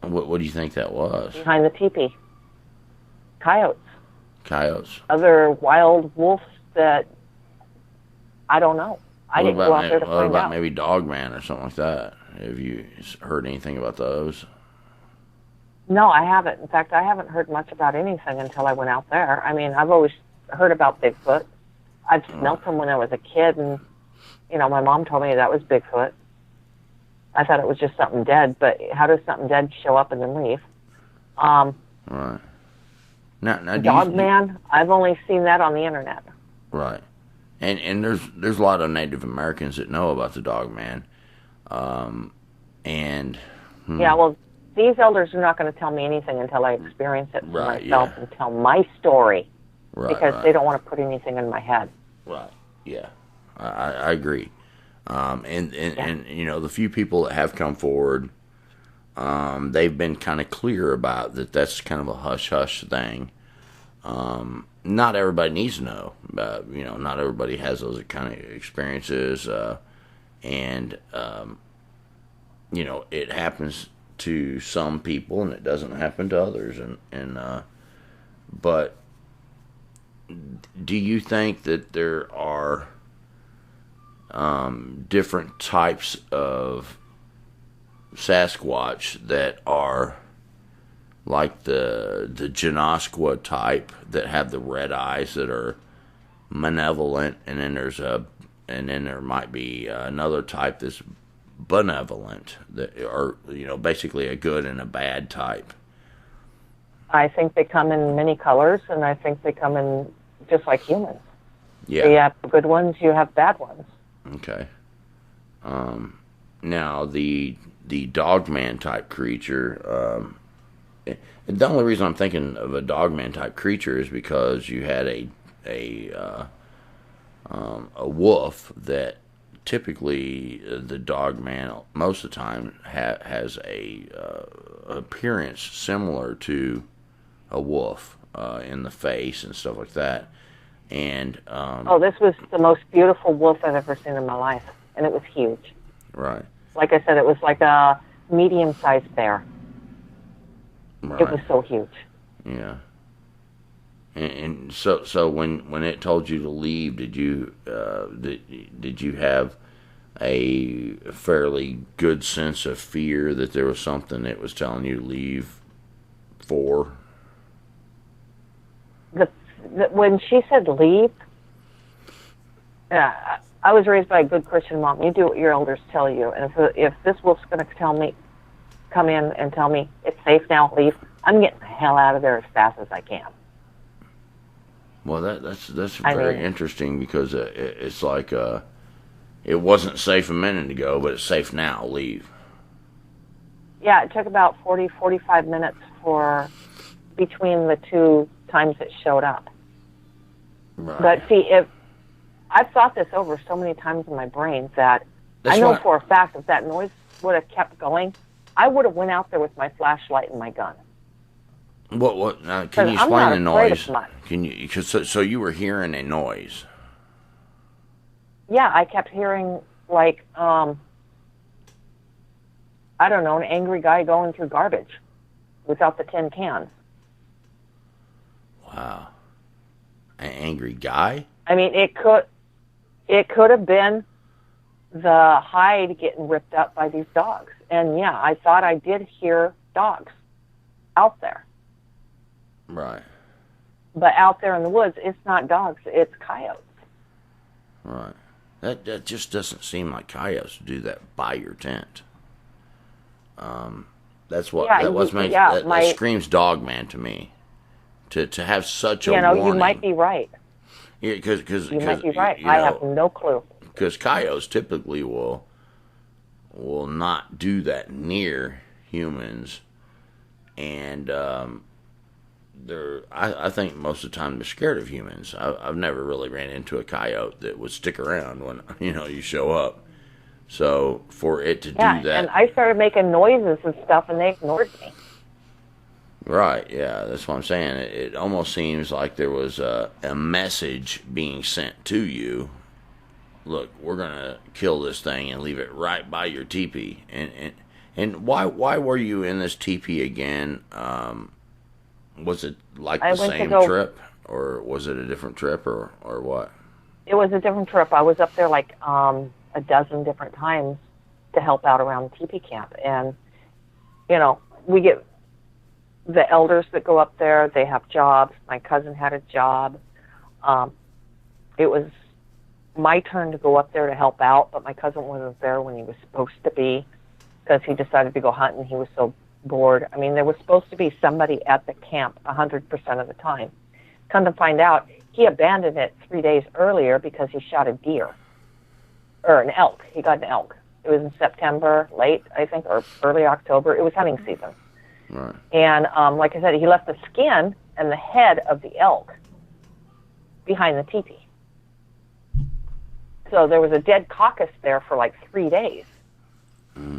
What do you think that was? Behind the teepee. Coyotes. Coyotes. Other wild wolves that I don't know. I didn't go out there to find out. What about maybe Dogman or something like that? Have you heard anything about those? No, I haven't. In fact, I haven't heard much about anything until I went out there. I mean, I've always heard about Bigfoot. I've smelt him when I was a kid, and, my mom told me that was Bigfoot. I thought it was just something dead, but how does something dead show up and then leave? Right. Now, Dogman, I've only seen that on the internet. Right. And there's a lot of Native Americans that know about the Dogman. Yeah, well, these elders are not going to tell me anything until I experience it for myself and tell my story. Right. Because they don't want to put anything in my head. Right. Yeah. I agree. And the few people that have come forward, they've been kind of clear about that. That's kind of a hush-hush thing. Not everybody needs to know. Not everybody has those kind of experiences. It happens to some people and it doesn't happen to others. But do you think that there are different types of Sasquatch that are like the Janoskwa type that have the red eyes that are malevolent, and then there might be another type that's benevolent, that are, basically a good and a bad type? I think they come in many colors, and I think they come in just like humans. Yeah. So you have good ones, you have bad ones. Okay. Now, the dogman type creature, the only reason I'm thinking of a dogman type creature is because you had a wolf that typically the dogman most of the time has a appearance similar to a wolf in the face and stuff like that. And this was the most beautiful wolf I've ever seen in my life, and it was huge. Right. Like I said, it was like a medium-sized bear. Right. It was so huge. Yeah. And so when it told you to leave, did you have a fairly good sense of fear that there was something that was telling you to leave for? When she said leave, I was raised by a good Christian mom. You do what your elders tell you, and if this wolf's going to come in and tell me it's safe now, leave, I'm getting the hell out of there as fast as I can. Well, that's very interesting, because it's like it wasn't safe a minute ago, but it's safe now. Leave. Yeah, it took about 45 minutes between the two times it showed up. Right. But see, I've thought this over so many times in my brain that I know for a fact if that noise would have kept going, I would have went out there with my flashlight and my gun. What? Now, can you explain the noise? Can you? So you were hearing a noise? Yeah, I kept hearing like I don't know, an angry guy going through garbage without the tin cans. Wow. An angry guy? I mean, it could have been the hide getting ripped up by these dogs. And yeah, I thought I did hear dogs out there. Right. But out there in the woods, it's not dogs, it's coyotes. Right. That just doesn't seem like coyotes to do that by your tent. That's what that screams dogman to me. To have such a warning. You might be right. Yeah, because you might be right. I have no clue. Because coyotes typically will not do that near humans, and I think most of the time they're scared of humans. I've never really ran into a coyote that would stick around when you show up. So for it to do that, and I started making noises and stuff, and they ignored me. Right, yeah, that's what I'm saying. It almost seems like there was a message being sent to you. Look, we're gonna kill this thing and leave it right by your teepee. And why were you in this teepee again? Was it like the same trip, or was it a different trip, or what? It was a different trip. I was up there like a dozen different times to help out around the teepee camp, and we get the elders that go up there. They have jobs. My cousin had a job. It was my turn to go up there to help out, but my cousin wasn't there when he was supposed to be because he decided to go hunting. He was so bored. I mean, there was supposed to be somebody at the camp 100% of the time. Come to find out, he abandoned it 3 days earlier because he shot a deer. Or an elk. He got an elk. It was in September, late, I think, or early October. It was hunting season. Right. And like I said, he left the skin and the head of the elk behind the teepee. So there was a dead carcass there for like 3 days.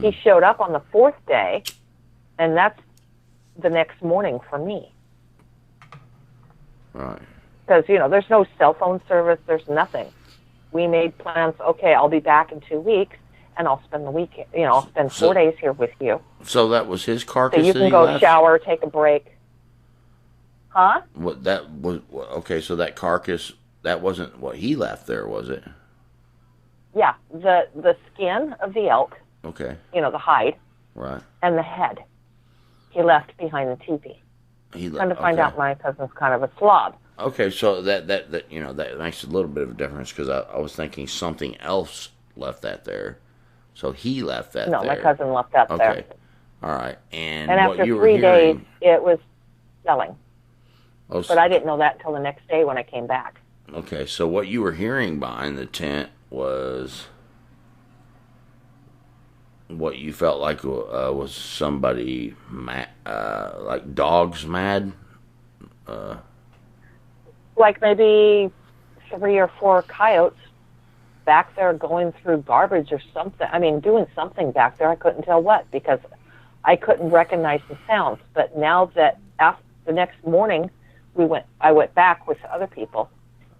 He showed up on the fourth day, and that's the next morning for me. Right. Because, there's no cell phone service, there's nothing. We made plans, okay, I'll be back in 2 weeks, and I'll spend the weekend, I'll spend 4 days here with you. So that was his carcass. So you can go shower, take a break. Huh? What that was? Okay, so that carcass, that wasn't what he left there, was it? Yeah, the skin of the elk. Okay. The hide. Right. And the head. He left behind the teepee. Come to find out, my cousin's kind of a slob. Okay, so that makes a little bit of a difference, because I was thinking something else left that there. So he left that No, there. my cousin left that there. Okay. All right. And after what you were 3 days, hearing... it was selling. Oh, But I didn't know that until the next day when I came back. Okay, so what you were hearing behind the tent was what you felt like was somebody mad, like dogs mad? Like maybe 3 or 4 coyotes back there going through garbage or something. I mean, doing something back there. I couldn't tell what because I couldn't recognize the sounds. But now that after the next morning, I went back with other people,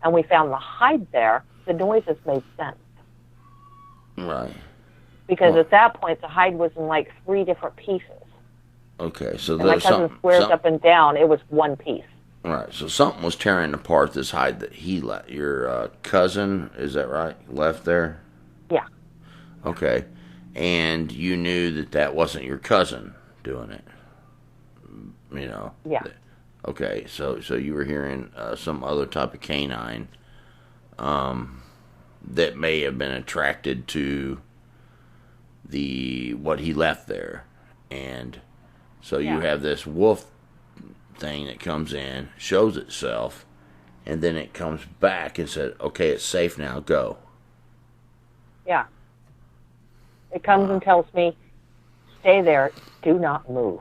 and we found the hide there. The noises made sense. Right. Because at that point, the hide was in like 3 different pieces. Okay, so and my cousin swears up and down it was one piece. Right, so something was tearing apart this hide that he left. Your cousin, is that right, left there? Yeah. Okay, and you knew that wasn't your cousin doing it, you know? Yeah. Okay, so you were hearing some other type of canine that may have been attracted to what he left there, and so you have this wolf thing that comes in, shows itself, and then it comes back and said, okay, it's safe now, go. Yeah. It comes and tells me, stay there, do not move.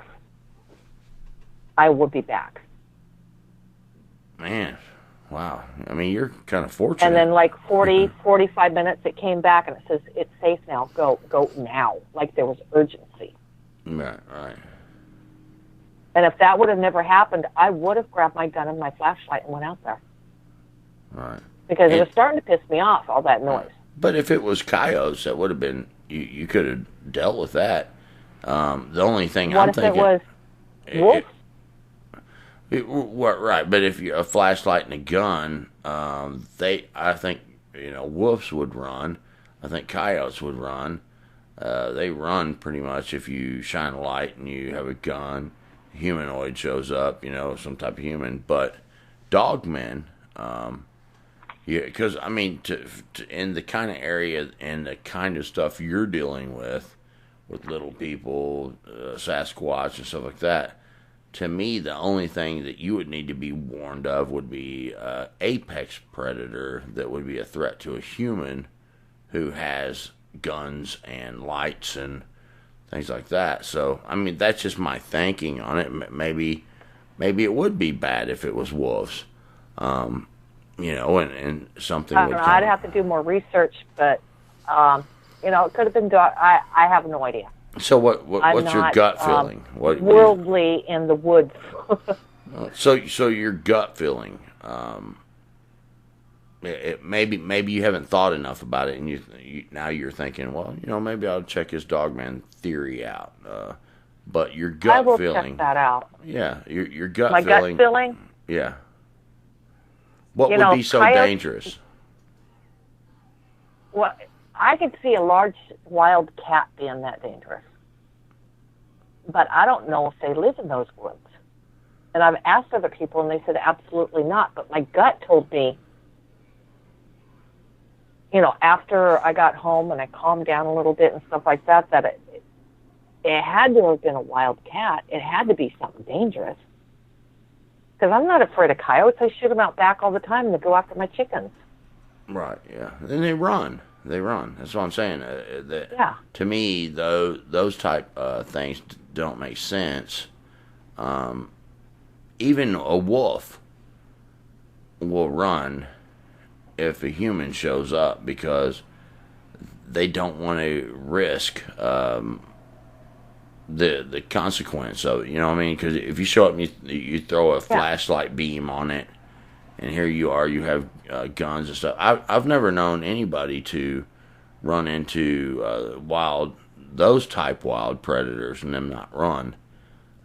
I will be back. Man, wow. I mean, you're kind of fortunate. And then like 45 minutes it came back and it says, it's safe now, go now. Like there was urgency. Right. And if that would have never happened, I would have grabbed my gun and my flashlight and went out there. Right. Because it was starting to piss me off, all that noise. But if it was coyotes, that would have been, you could have dealt with that. The only thing I'm thinking... What if it was wolves? Right, but if you a flashlight and a gun, I think, wolves would run. I think coyotes would run. They run pretty much if you shine a light and you have a gun. Humanoid shows up, some type of human. But dogmen, because I mean, in the kind of area and the kind of stuff you're dealing with little people, Sasquatch and stuff like that. To me, the only thing that you would need to be warned of would be apex predator that would be a threat to a human who has guns and lights and things like that. So, I mean, that's just my thinking on it. Maybe it would be bad if it was wolves, and something would come. I'd have to do more research, but, it could have been dog. I have no idea. So what's your gut feeling? Worldly in the woods. So your gut feeling, maybe you haven't thought enough about it, and you now you're thinking, well, maybe I'll check his dogman theory out. But your gut I will feeling, check that out. Yeah, your gut My feeling. gut feeling. Yeah. What would be so dangerous? Well, I could see a large wild cat being that dangerous. But I don't know if they live in those woods. And I've asked other people, and they said absolutely not. But my gut told me, after I got home and I calmed down a little bit and stuff like that, that it had to have been a wild cat. It had to be something dangerous. Because I'm not afraid of coyotes. I shoot them out back all the time, and they go after my chickens. Right, yeah. And they run. That's what I'm saying. Yeah. To me, those type things don't make sense. Even a wolf will run if a human shows up because they don't want to risk the consequence of it. You know what I mean? Because if you show up and you throw a flashlight beam on it, and here you are, you have guns and stuff. I've never known anybody to run into those type wild predators and them not run.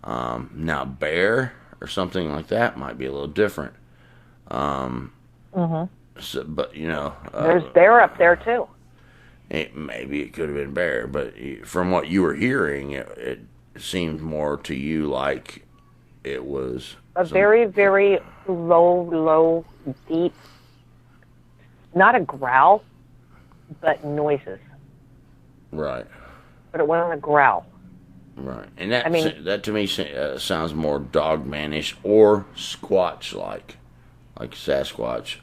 Now, bear or something like that might be a little different. So, but there's bear up there too. Maybe it could have been bear, but from what you were hearing, it seemed more to you like it was very, very low, deep, not a growl, but noises. Right. but it wasn't a growl. Right. And that to me sounds more dogmanish or Squatch-like, like Sasquatch.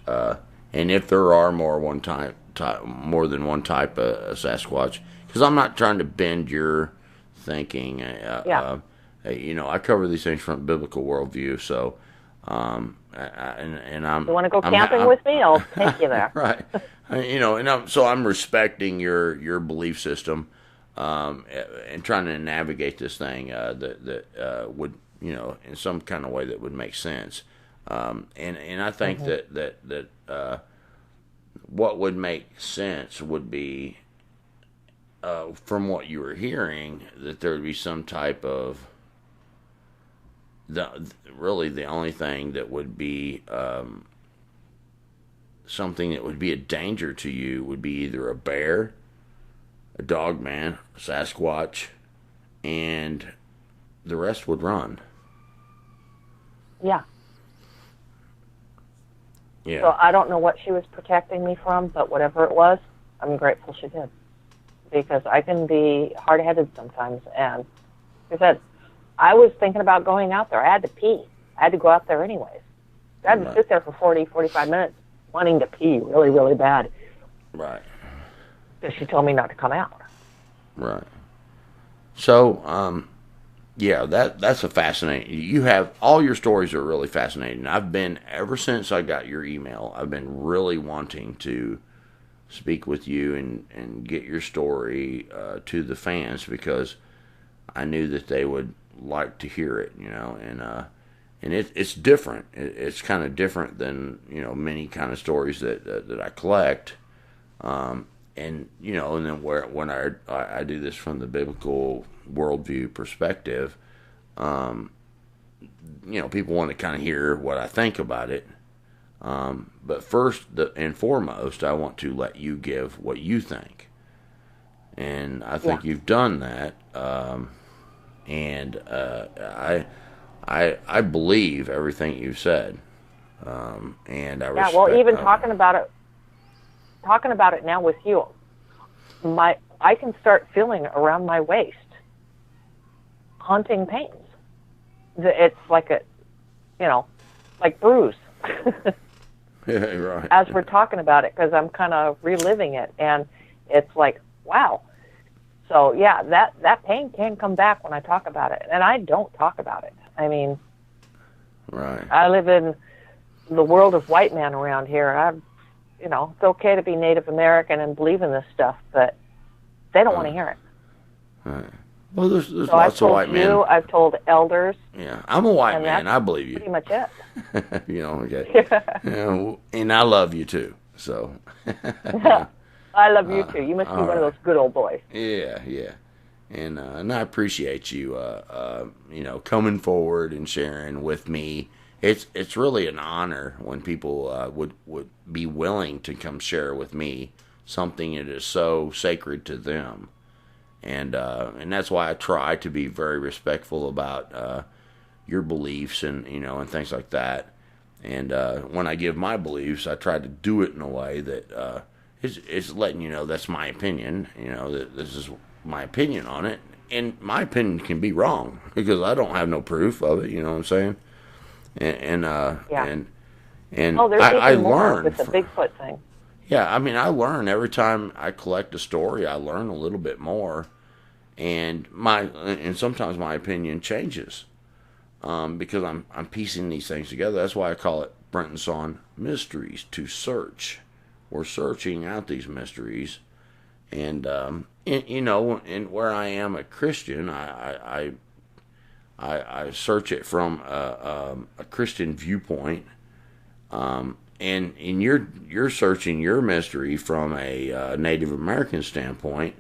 And if there are more than one type of Sasquatch, because I'm not trying to bend your thinking. I cover these things from a biblical worldview, so and I'm. You want to go camping with me? I'll take you there. Right. I'm respecting your belief system, and trying to navigate this thing that would, in some kind of way that would make sense. And I think that what would make sense would be, from what you were hearing, that there would be some type of really the only thing that would be something that would be a danger to you would be either a bear, a dog man, a Sasquatch, and the rest would run. Yeah. Yeah. So I don't know what she was protecting me from, but whatever it was, I'm grateful she did. Because I can be hard-headed sometimes. And like I said, I was thinking about going out there. I had to pee. I had to go out there anyways. I had to sit there for 40, 45 minutes wanting to pee really, really bad. Right. Because she told me not to come out. Right. So, that's a fascinating. You have all your stories are really fascinating. I've been ever since I got your email. I've been really wanting to speak with you and get your story to the fans, because I knew that they would like to hear it. And it's different. It's kind of different than many kind of stories that I collect. And then when I do this from the biblical worldview perspective, people want to kind of hear what I think about it. But first and foremost, I want to let you give what you think. And I think you've done that. And I believe everything you've said. And I respect. Well, even talking about it now with you, I can start feeling around my waist haunting pains. It's like like bruise. Yeah, right. As we're talking about it, because I'm kind of reliving it, and it's like, wow. So yeah, that pain can come back when I talk about it, and I don't talk about it. I mean, right. I live in the world of white man around here. It's okay to be Native American and believe in this stuff, but they don't want to hear it. Right. Well, there's lots of white men. I've told elders. Yeah, I'm a white man. I believe you. Pretty much it. Okay. And I love you too. So. I love you too. You must be one of those good old boys. Yeah. And I appreciate you, coming forward and sharing with me. It's really an honor when people would be willing to come share with me something that is so sacred to them. And that's why I try to be very respectful about your beliefs and things like that. And when I give my beliefs, I try to do it in a way that is letting you know that's my opinion. That this is my opinion on it, and my opinion can be wrong because I don't have no proof of it. You know what I'm saying? And I learn with the Bigfoot thing. Yeah, I mean, I learn every time I collect a story. I learn a little bit more, and sometimes my opinion changes because I'm piecing these things together. That's why I call it Brent and Son Mysteries to Search. We're searching out these mysteries, and where I am a Christian, I search it from a Christian viewpoint. And you're searching your mystery from a Native American standpoint,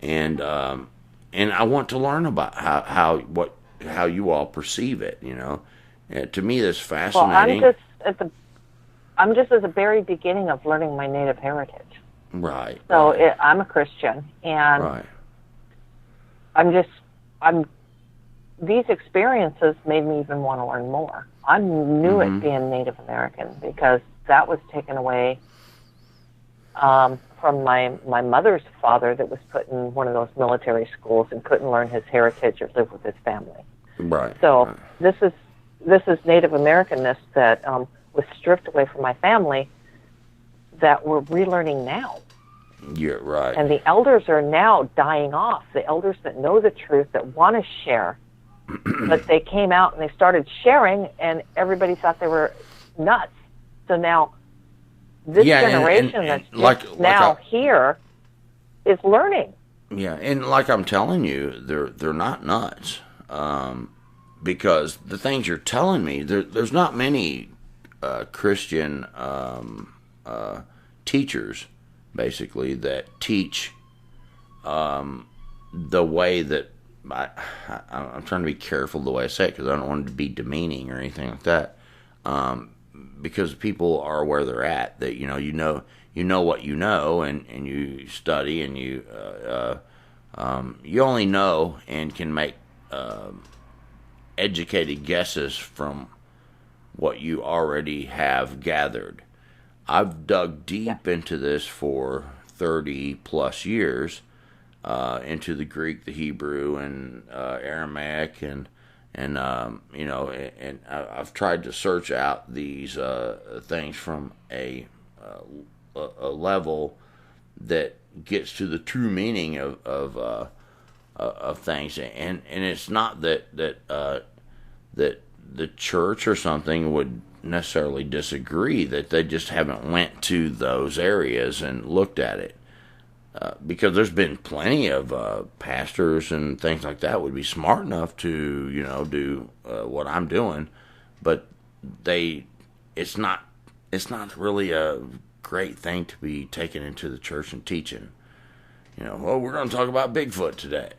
and I want to learn about how you all perceive it. To me, that's fascinating. Well, I'm just at the very beginning of learning my Native heritage. Right. So I'm a Christian, and these experiences made me even want to learn more. I knew it being Native American because that was taken away from my mother's father that was put in one of those military schools and couldn't learn his heritage or live with his family. Right. So right. this is Native Americanness that was stripped away from my family that we're relearning now. You're right. And the elders are now dying off. The elders that know the truth, that want to share, but they came out and they started sharing, and everybody thought they were nuts. So now this generation that's here is learning. Yeah, and like I'm telling you, they're not nuts. Because the things you're telling me, there's not many Christian teachers, basically, that teach the way that I'm trying to be careful the way I say it, because I don't want it to be demeaning or anything like that. Because people are where they're at. That you know what you know, and you study, and you only know and can make educated guesses from what you already have gathered. I've dug deep into this for 30 plus years, into the Greek, the Hebrew, and Aramaic, and I've tried to search out these things from a level that gets to the true meaning of things, and it's not that the church or something would necessarily disagree, that they just haven't went to those areas and looked at it, because there's been plenty of pastors and things like that would be smart enough to do what I'm doing, but it's not really a great thing to be taken into the church and teaching. Well, we're going to talk about Bigfoot today.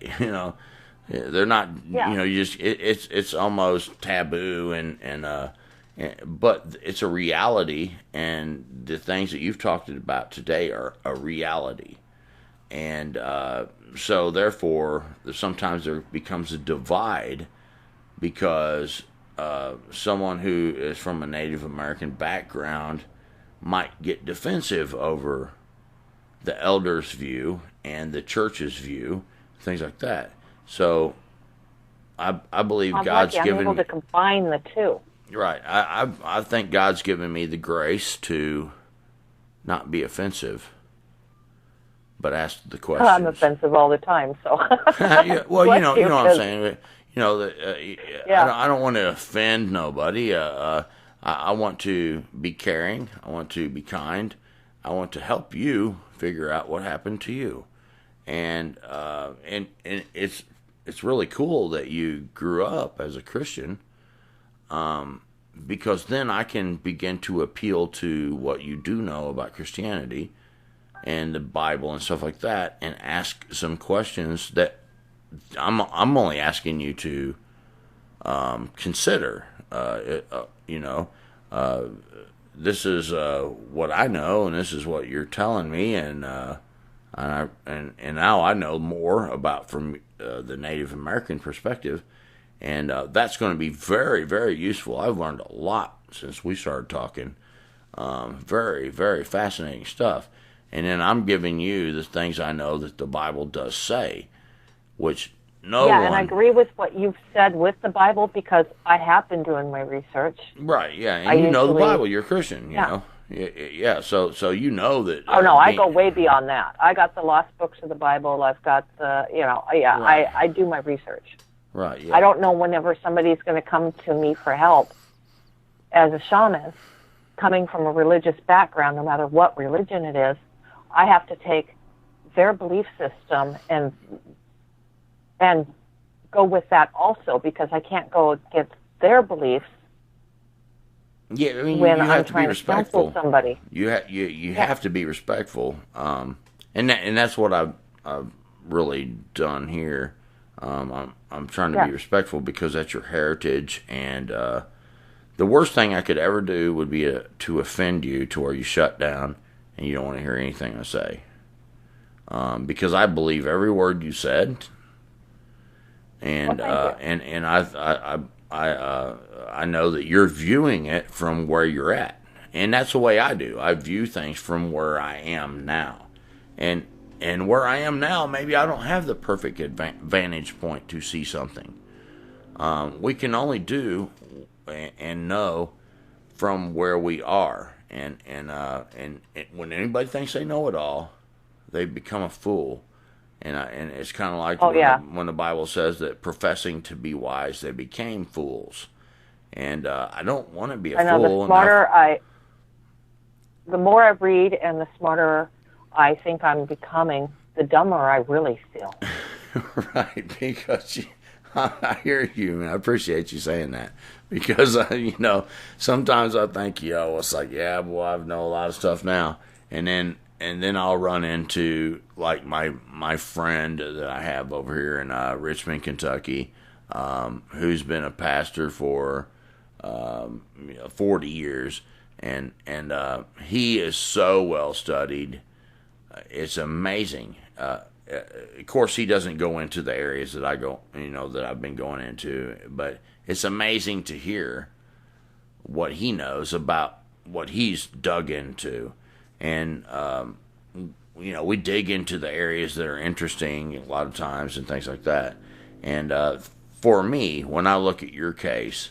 They're not. It's almost taboo, but it's a reality, and the things that you've talked about today are a reality, and so therefore, sometimes there becomes a divide, because someone who is from a Native American background might get defensive over the elders' view and the church's view, things like that. So I believe God's given me... I'm able to combine the two. Right. I think God's given me the grace to not be offensive, but ask the questions. I'm offensive all the time, so... Yeah, well, you know what I'm saying. I don't want to offend nobody. I want to be caring. I want to be kind. I want to help you figure out what happened to you, and it's really cool that you grew up as a Christian, because then I can begin to appeal to what you do know about Christianity and the Bible and stuff like that, and ask some questions that I'm only asking you to consider. This is what I know, and this is what you're telling me, and now I know more about from the Native American perspective, and that's going to be very, very useful. I've learned a lot since we started talking. Very, very fascinating stuff. And then I'm giving you the things I know that the Bible does say, which and I agree with what you've said with the Bible, because I have been doing my research. Right, yeah, and you know the Bible. You're a Christian, you know. Yeah, so you know that... Oh, no, I go way beyond that. I got the lost books of the Bible. I've got the, right. I do my research. Right, yeah. I don't know whenever somebody's going to come to me for help as a shaman, coming from a religious background, no matter what religion it is. I have to take their belief system and go with that also, because I can't go against their beliefs. Yeah, I mean, when you I'm have to be trying respectful. To counsel somebody. You have to be respectful, and that's what I've really done here. I'm trying to be respectful, because that's your heritage, and the worst thing I could ever do would be to offend you to where you shut down and you don't want to hear anything I say, because I believe every word you said, and I know that you're viewing it from where you're at, and that's the way I do. I view things from where I am now, and where I am now, maybe I don't have the perfect vantage point to see something. We can only do and know from where we are, and when anybody thinks they know it all, they become a fool. And it's kind of like when the Bible says that professing to be wise, they became fools. And I don't want to be a fool. The more I read and the smarter I think I'm becoming, the dumber I really feel. Right, because I hear you, and I appreciate you saying that. Because, sometimes I think, it's like, yeah, boy, I know a lot of stuff now. And then I'll run into, like, my friend that I have over here in Richmond, Kentucky, who's been a pastor for 40 years. And he is so well studied. It's amazing. Of course, he doesn't go into the areas that that I've been going into, but it's amazing to hear what he knows about what he's dug into. And, we dig into the areas that are interesting a lot of times and things like that. And for me, when I look at your case,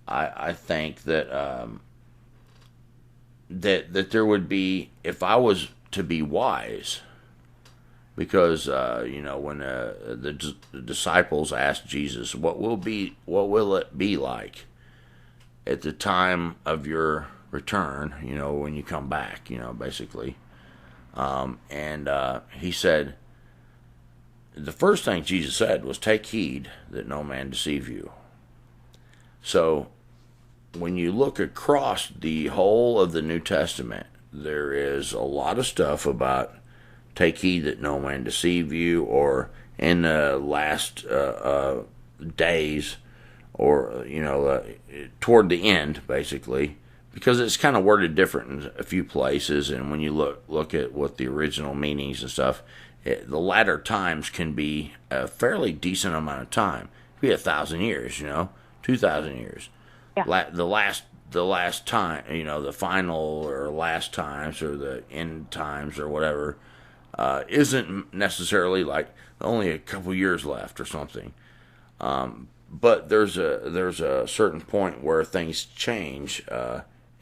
I think that that there would be, if I was to be wise, because when the disciples asked Jesus, what will it be like at the time of your return, when you come back, basically, and he said, the first thing Jesus said was, take heed that no man deceive you. So when you look across the whole of the New Testament, there is a lot of stuff about take heed that no man deceive you, or in the last days, or toward the end, basically, because it's kind of worded different in a few places. And when you look at what the original meanings and stuff, the latter times can be a fairly decent amount of time. It could be 1,000 years, 2,000 years. Yeah. The last time, the final or last times or the end times or whatever, isn't necessarily like only a couple years left or something. But there's a certain point where things change,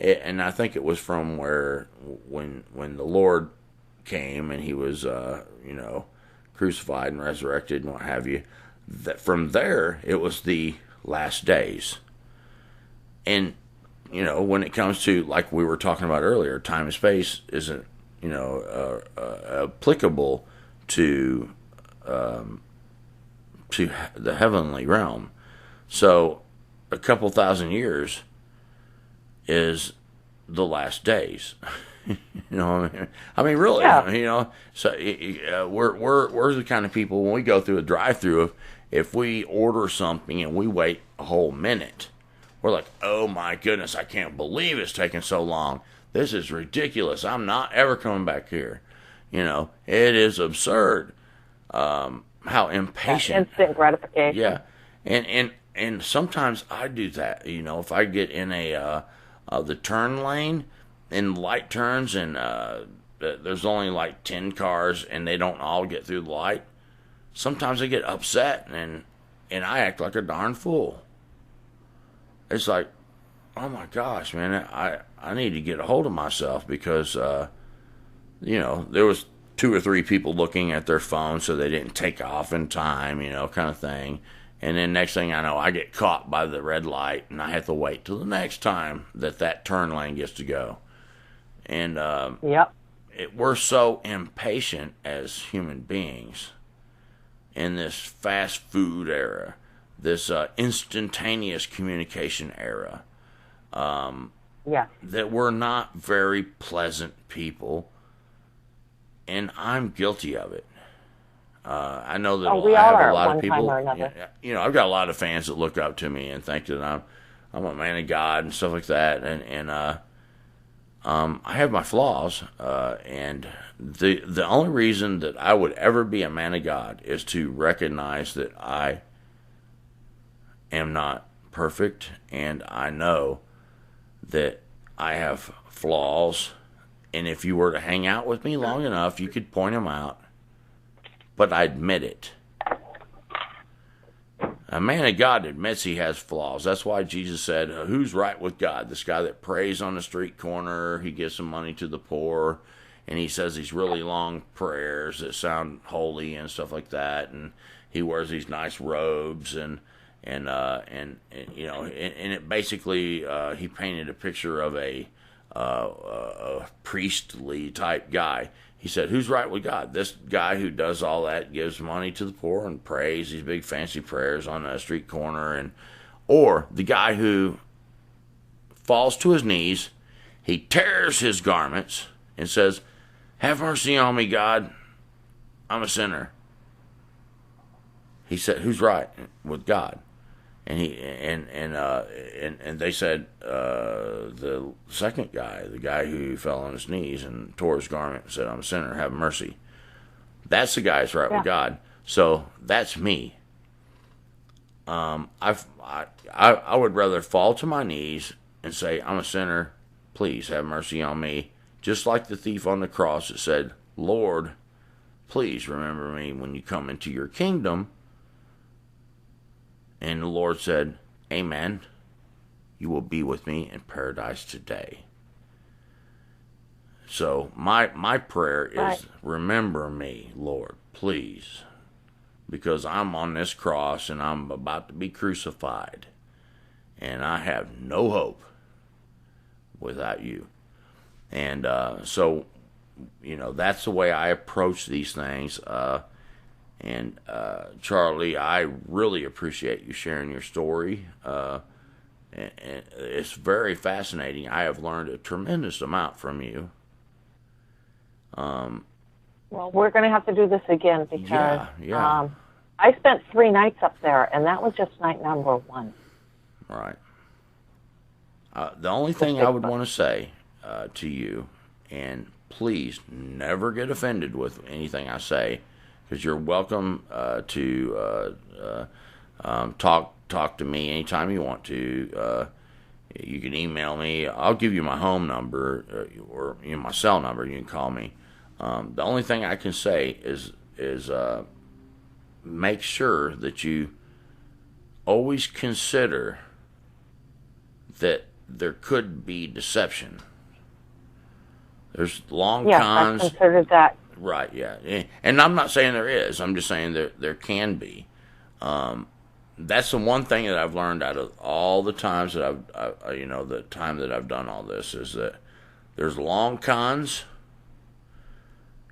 and I think it was from when the Lord came and he was crucified and resurrected and what have you. That from there it was the last days. And, when it comes to, like we were talking about earlier, time and space isn't, applicable to the heavenly realm. So a couple thousand years is the last days. I mean, really, yeah. So we're the kind of people, when we go through a drive-through, if we order something and we wait a whole minute, we're like, oh my goodness, I can't believe it's taking so long. This is ridiculous. I'm not ever coming back here. It is absurd. How impatient. Instant gratification. Yeah. And sometimes I do that. If I get in the turn lane and light turns and there's only like 10 cars and they don't all get through the light, sometimes I get upset and I act like a darn fool. It's like, oh my gosh, man, I need to get a hold of myself, because, there was 2 or 3 people looking at their phone so they didn't take off in time, kind of thing. And then next thing I know, I get caught by the red light and I have to wait till the next time that turn lane gets to go. And yep. We're so impatient as human beings in this fast food era, this instantaneous communication era, that we're not very pleasant people, and I'm guilty of it. I know that we I all have are a lot at of one people. Time or another. I've got a lot of fans that look up to me and think that I'm a man of God and stuff like that, and I have my flaws, and the only reason that I would ever be a man of God is to recognize that I am not perfect, and I know that I have flaws, And if you were to hang out with me long enough, you could point them out. But I admit it. A man of God admits he has flaws. That's why Jesus said, who's right with God? This guy that prays on the street corner, he gives some money to the poor, and he says these really long prayers that sound holy and stuff like that, and he wears these nice robes, and you know, and it basically, he painted a picture of a priestly type guy. He said, who's right with God? This guy who does all that, gives money to the poor and prays these big fancy prayers on a street corner, or the guy who falls to his knees, he tears his garments and says, have mercy on me, God. I'm a sinner. He said, who's right with God? And they said, the second guy, the guy who fell on his knees and tore his garment and said, I'm a sinner, have mercy. That's the guy that's right with God. So that's me. I would rather fall to my knees and say, I'm a sinner, please have mercy on me. Just like the thief on the cross that said, Lord, please remember me when you come into your kingdom. And the Lord said, amen, you will be with me in paradise today. So my prayer is, remember me, Lord, please. Because I'm on this cross and I'm about to be crucified. And I have no hope without you. And so, you know, that's the way I approach these things. And Charlie, I really appreciate you sharing your story. And it's very fascinating. I have learned a tremendous amount from you. Well, we're going to have to do this again because I spent 3 nights up there, and that was just night number 1. Right. The only thing I would want to say to you, and please never get offended with anything I say, because you're welcome to talk to me anytime you want to. You can email me. I'll give you my home number or my cell number. You can call me. The only thing I can say is make sure that you always consider that there could be deception. There's long cons. I considered that. Right, yeah. And I'm not saying there is. I'm just saying there can be. That's the one thing that I've learned out of all the times that the time that I've done all this is that there's long cons.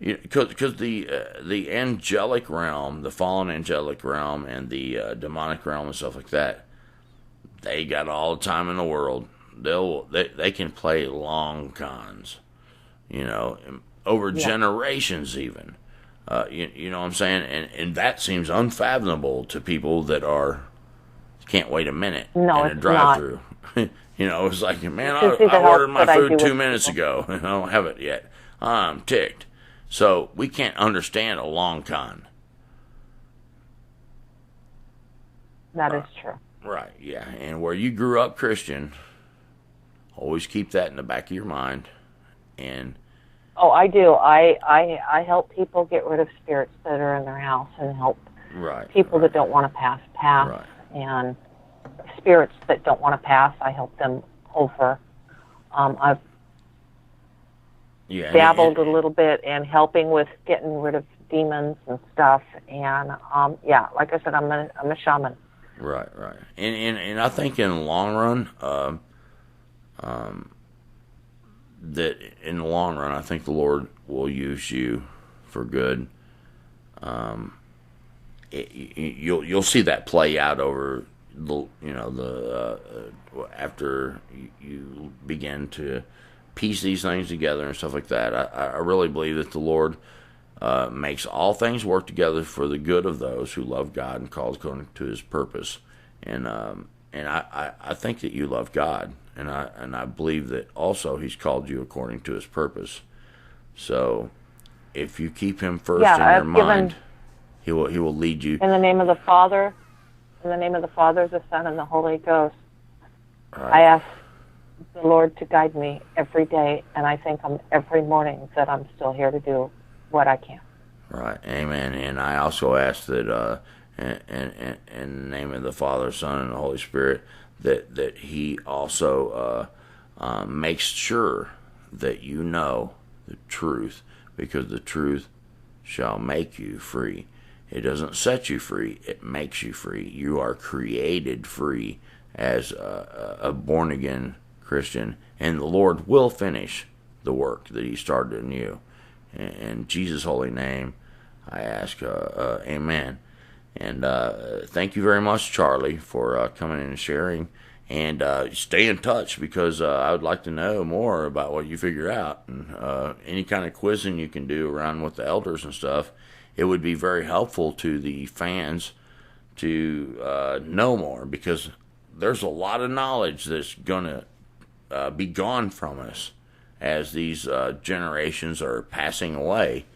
Because the angelic realm, the fallen angelic realm, and the demonic realm and stuff like that, they got all the time in the world. They can play long cons, over generations even. You know what I'm saying? And that seems unfathomable to people that can't wait a minute in a drive-through. It's like, man, I ordered my food 2 minutes ago and I don't have it yet. I'm ticked. So we can't understand a long con. That is true. Right, yeah. And where you grew up Christian, always keep that in the back of your mind. And I do. I help people get rid of spirits that are in their house and help people that don't want to pass. Right. And spirits that don't want to pass, I help them over. I've dabbled a little bit in helping with getting rid of demons and stuff. And, like I said, I'm a shaman. Right. And I think in the long run, I think the Lord will use you for good. You'll see that play out over after you begin to piece these things together and stuff like that. I really believe that the Lord makes all things work together for the good of those who love God and called according to His purpose. And I think that you love God, and I believe that also He's called you according to His purpose. So if you keep Him first in your mind, He will lead you. In the name of the Father, the Son, and the Holy Ghost. Right. I ask the Lord to guide me every day, and I thank Him every morning that I'm still here to do what I can. Right. Amen. And I also ask that, in the name of the Father, Son, and the Holy Spirit, that He also makes sure that you know the truth, because the truth shall make you free. It doesn't set you free, it makes you free. You are created free as a born-again Christian, and the Lord will finish the work that He started in you. In Jesus' holy name, I ask, amen. And thank you very much, Charlie, for coming in and sharing. And stay in touch, because I would like to know more about what you figure out. And any kind of quizzing you can do around with the elders and stuff, it would be very helpful to the fans to know more, because there's a lot of knowledge that's going to be gone from us as these generations are passing away.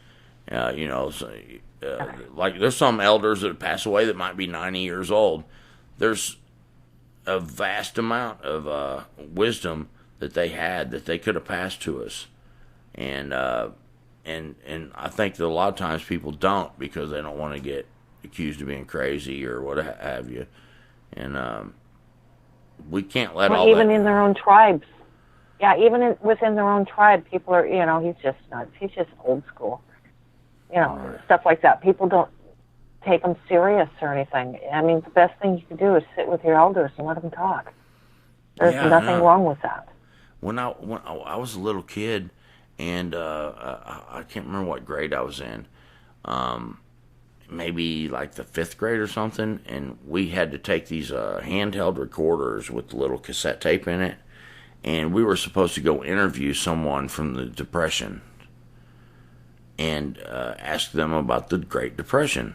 Like there's some elders that pass away that might be 90 years old. There's a vast amount of wisdom that they had that they could have passed to us, and I think that a lot of times people don't, because they don't want to get accused of being crazy or what have you, and we can't let all even that. in their own tribes. Yeah, even within their own tribe, people are, he's just nuts. He's just old school. Stuff like that. People don't take them serious or anything. I mean, the best thing you can do is sit with your elders and let them talk. There's nothing wrong with that. When I was a little kid, and I can't remember what grade I was in, maybe like the 5th grade or something, and we had to take these handheld recorders with the little cassette tape in it, and we were supposed to go interview someone from the Depression and ask them about the Great Depression.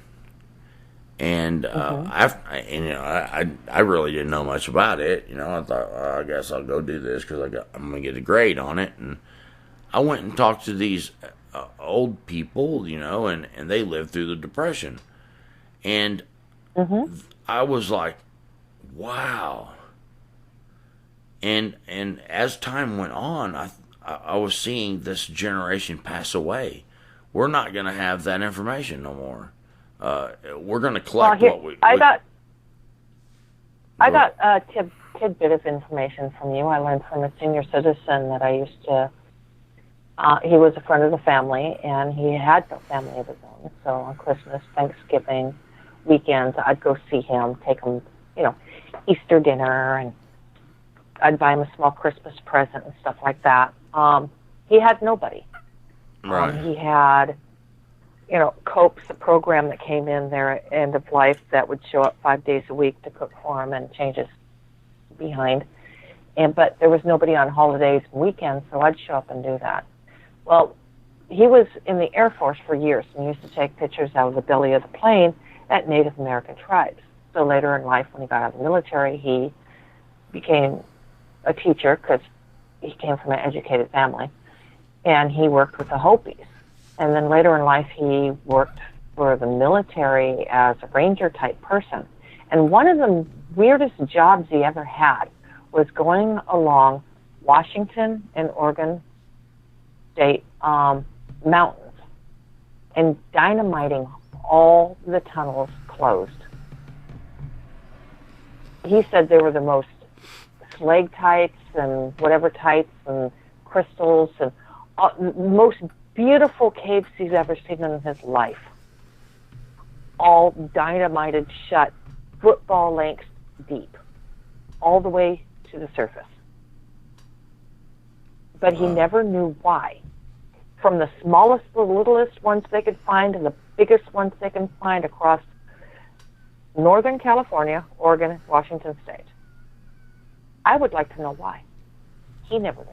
And I really didn't know much about it. I thought, I guess I'll go do this because I'm going to get a grade on it. And I went and talked to these old people, and they lived through the Depression. And I was like, wow. And as time went on, I was seeing this generation pass away. We're not going to have that information no more. We're going to collect what we... I got a tidbit of information from you. I learned from a senior citizen that I used to... he was a friend of the family, and he had no family of his own. So on Christmas, Thanksgiving, weekends, I'd go see him, take him, Easter dinner, and I'd buy him a small Christmas present and stuff like that. He had nobody. Right. He had... COPE's a program that came in there at end of life that would show up 5 days a week to cook for him and change his behind. But there was nobody on holidays and weekends, so I'd show up and do that. Well, he was in the Air Force for years and used to take pictures out of the belly of the plane at Native American tribes. So later in life, when he got out of the military, he became a teacher because he came from an educated family, and he worked with the Hopis. And then later in life, he worked for the military as a ranger-type person. And one of the weirdest jobs he ever had was going along Washington and Oregon State mountains and dynamiting all the tunnels closed. He said they were the most stalactites and whatever types and crystals and most beautiful caves he's ever seen in his life. All dynamited shut, football lengths deep, all the way to the surface. But he never knew why. From the smallest, the littlest ones they could find to the biggest ones they can find across Northern California, Oregon, Washington State. I would like to know why. He never knew.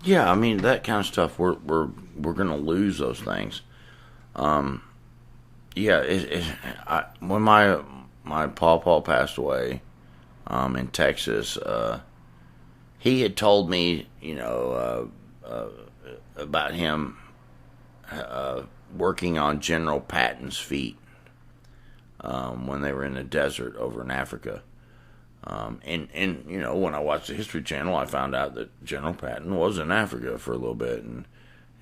Yeah, I mean, that kind of stuff, we're going to lose those things. When my pawpaw passed away in Texas, he had told me, about him working on General Patton's feet when they were in the desert over in Africa. And you know, when I watched the History Channel, I found out that General Patton was in Africa for a little bit,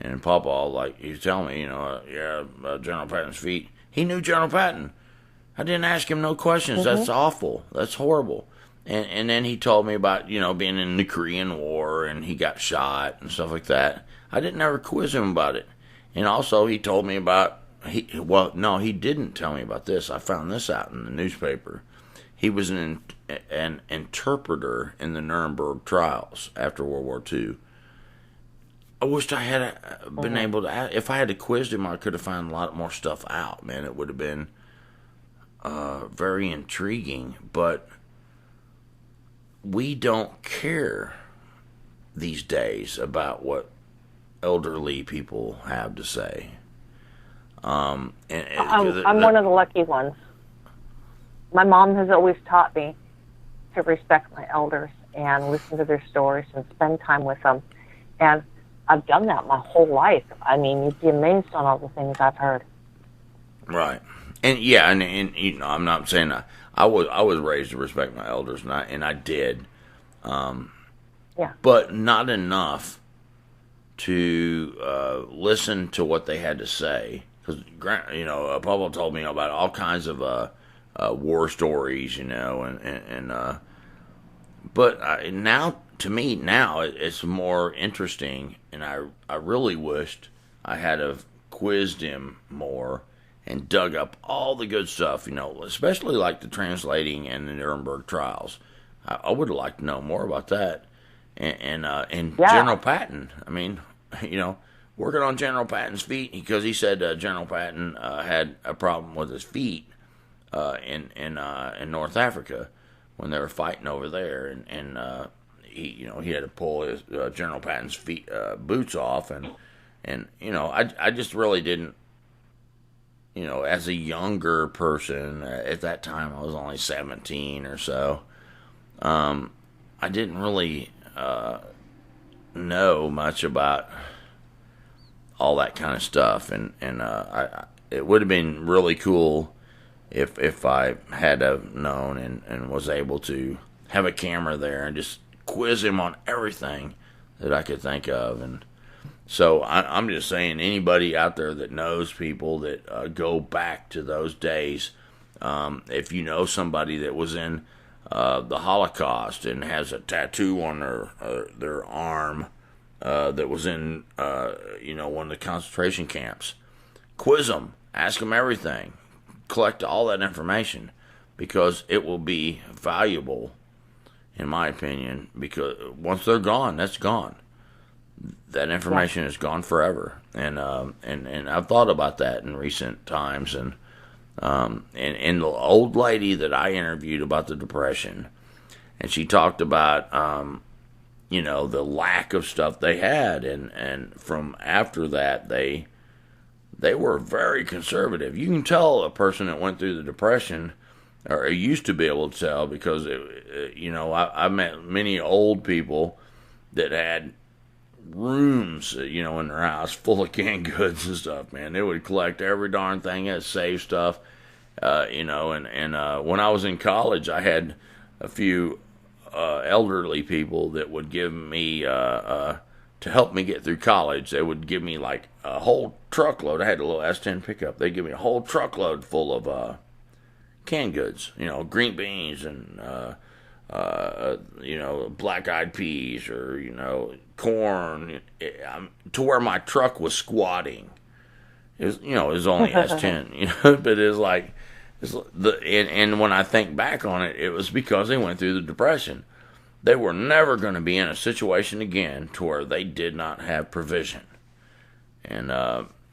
and Papa, like, he was telling me, you know, General Patton's feet. He knew General Patton. I didn't ask him no questions. Mm-hmm. That's awful. That's horrible. And then he told me about, you know, being in the Korean War and he got shot and stuff like that. I didn't ever quiz him about it. And also he told me about, he didn't tell me about this. I found this out in the newspaper. He was an interpreter in the Nuremberg trials after World War II. I wished I had been able to, if I had to quiz him, I could have found a lot more stuff out, man. It would have been very intriguing, but we don't care these days about what elderly people have to say. I'm one of the lucky ones. My mom has always taught me to respect my elders and listen to their stories and spend time with them. And I've done that my whole life. I mean, you'd be amazed on all the things I've heard. Right. And yeah, and you know, I'm not saying I was raised to respect my elders, and I did. Yeah. But not enough to listen to what they had to say. Because, you know, Papa told me about all kinds of war stories, you know, but now, to me, now it's more interesting, and I really wished I had have quizzed him more and dug up all the good stuff, you know, especially like the translating and the Nuremberg trials. I would have liked to know more about that. And General Patton, I mean, you know, working on General Patton's feet, because he said General Patton had a problem with his feet in North Africa when they were fighting over there, and he had to pull his General Patton's feet boots off, and you know, I just really didn't, you know, as a younger person at that time, I was only 17 or so. I didn't really know much about all that kind of stuff, and it would have been really cool if I had have known and was able to have a camera there and just quiz him on everything that I could think of. And so I'm just saying, anybody out there that knows people that go back to those days, if you know somebody that was in the Holocaust and has a tattoo on their arm that was in one of the concentration camps, quiz them, ask them everything, collect all that information, because it will be valuable, in my opinion, because once they're gone, that's gone. That information is gone forever, and I've thought about that in recent times, and the old lady that I interviewed about the Depression, and she talked about the lack of stuff they had, and from after that they were very conservative. You can tell a person that went through the Depression, or used to be able to tell, because I met many old people that had rooms, in their house full of canned goods and stuff. Man, they would collect every darn thing, had save stuff, and when I was in college, I had a few elderly people that would give me to help me get through college. They would give me like a whole truckload. I had a little S10 pickup. They'd give me a whole truckload full of canned goods, green beans and black-eyed peas, or corn, to where my truck was squatting. It was only S10, but it was like, and when I think back on it, it was because they went through the Depression. They were never going to be in a situation again to where they did not have provision. And,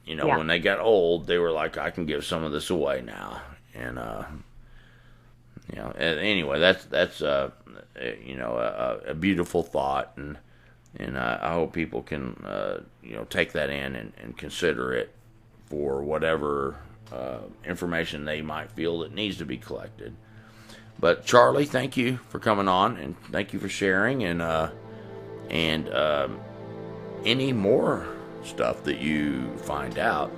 when they got old, they were like, I can give some of this away now. And, anyway, that's a beautiful thought, and I hope people can, take that in and consider it for whatever information they might feel that needs to be collected. But Charlie, thank you for coming on, and thank you for sharing, and any more stuff that you find out,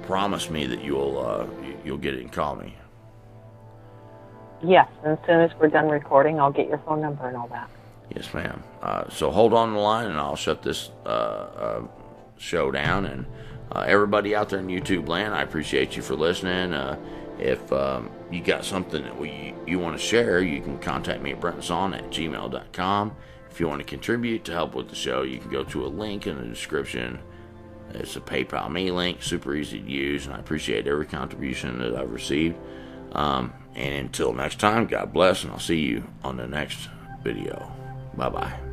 promise me that you'll get it and call me. Yes, and as soon as we're done recording, I'll get your phone number and all that. Yes, ma'am. So hold on the line, and I'll shut this show down. And everybody out there in YouTube land, I appreciate you for listening. If you got something that you want to share, you can contact me at brentonson@gmail.com. If you want to contribute to help with the show, you can go to a link in the description. It's a PayPal Me link, super easy to use, and I appreciate every contribution that I've received. And until next time, God bless, and I'll see you on the next video. Bye-bye.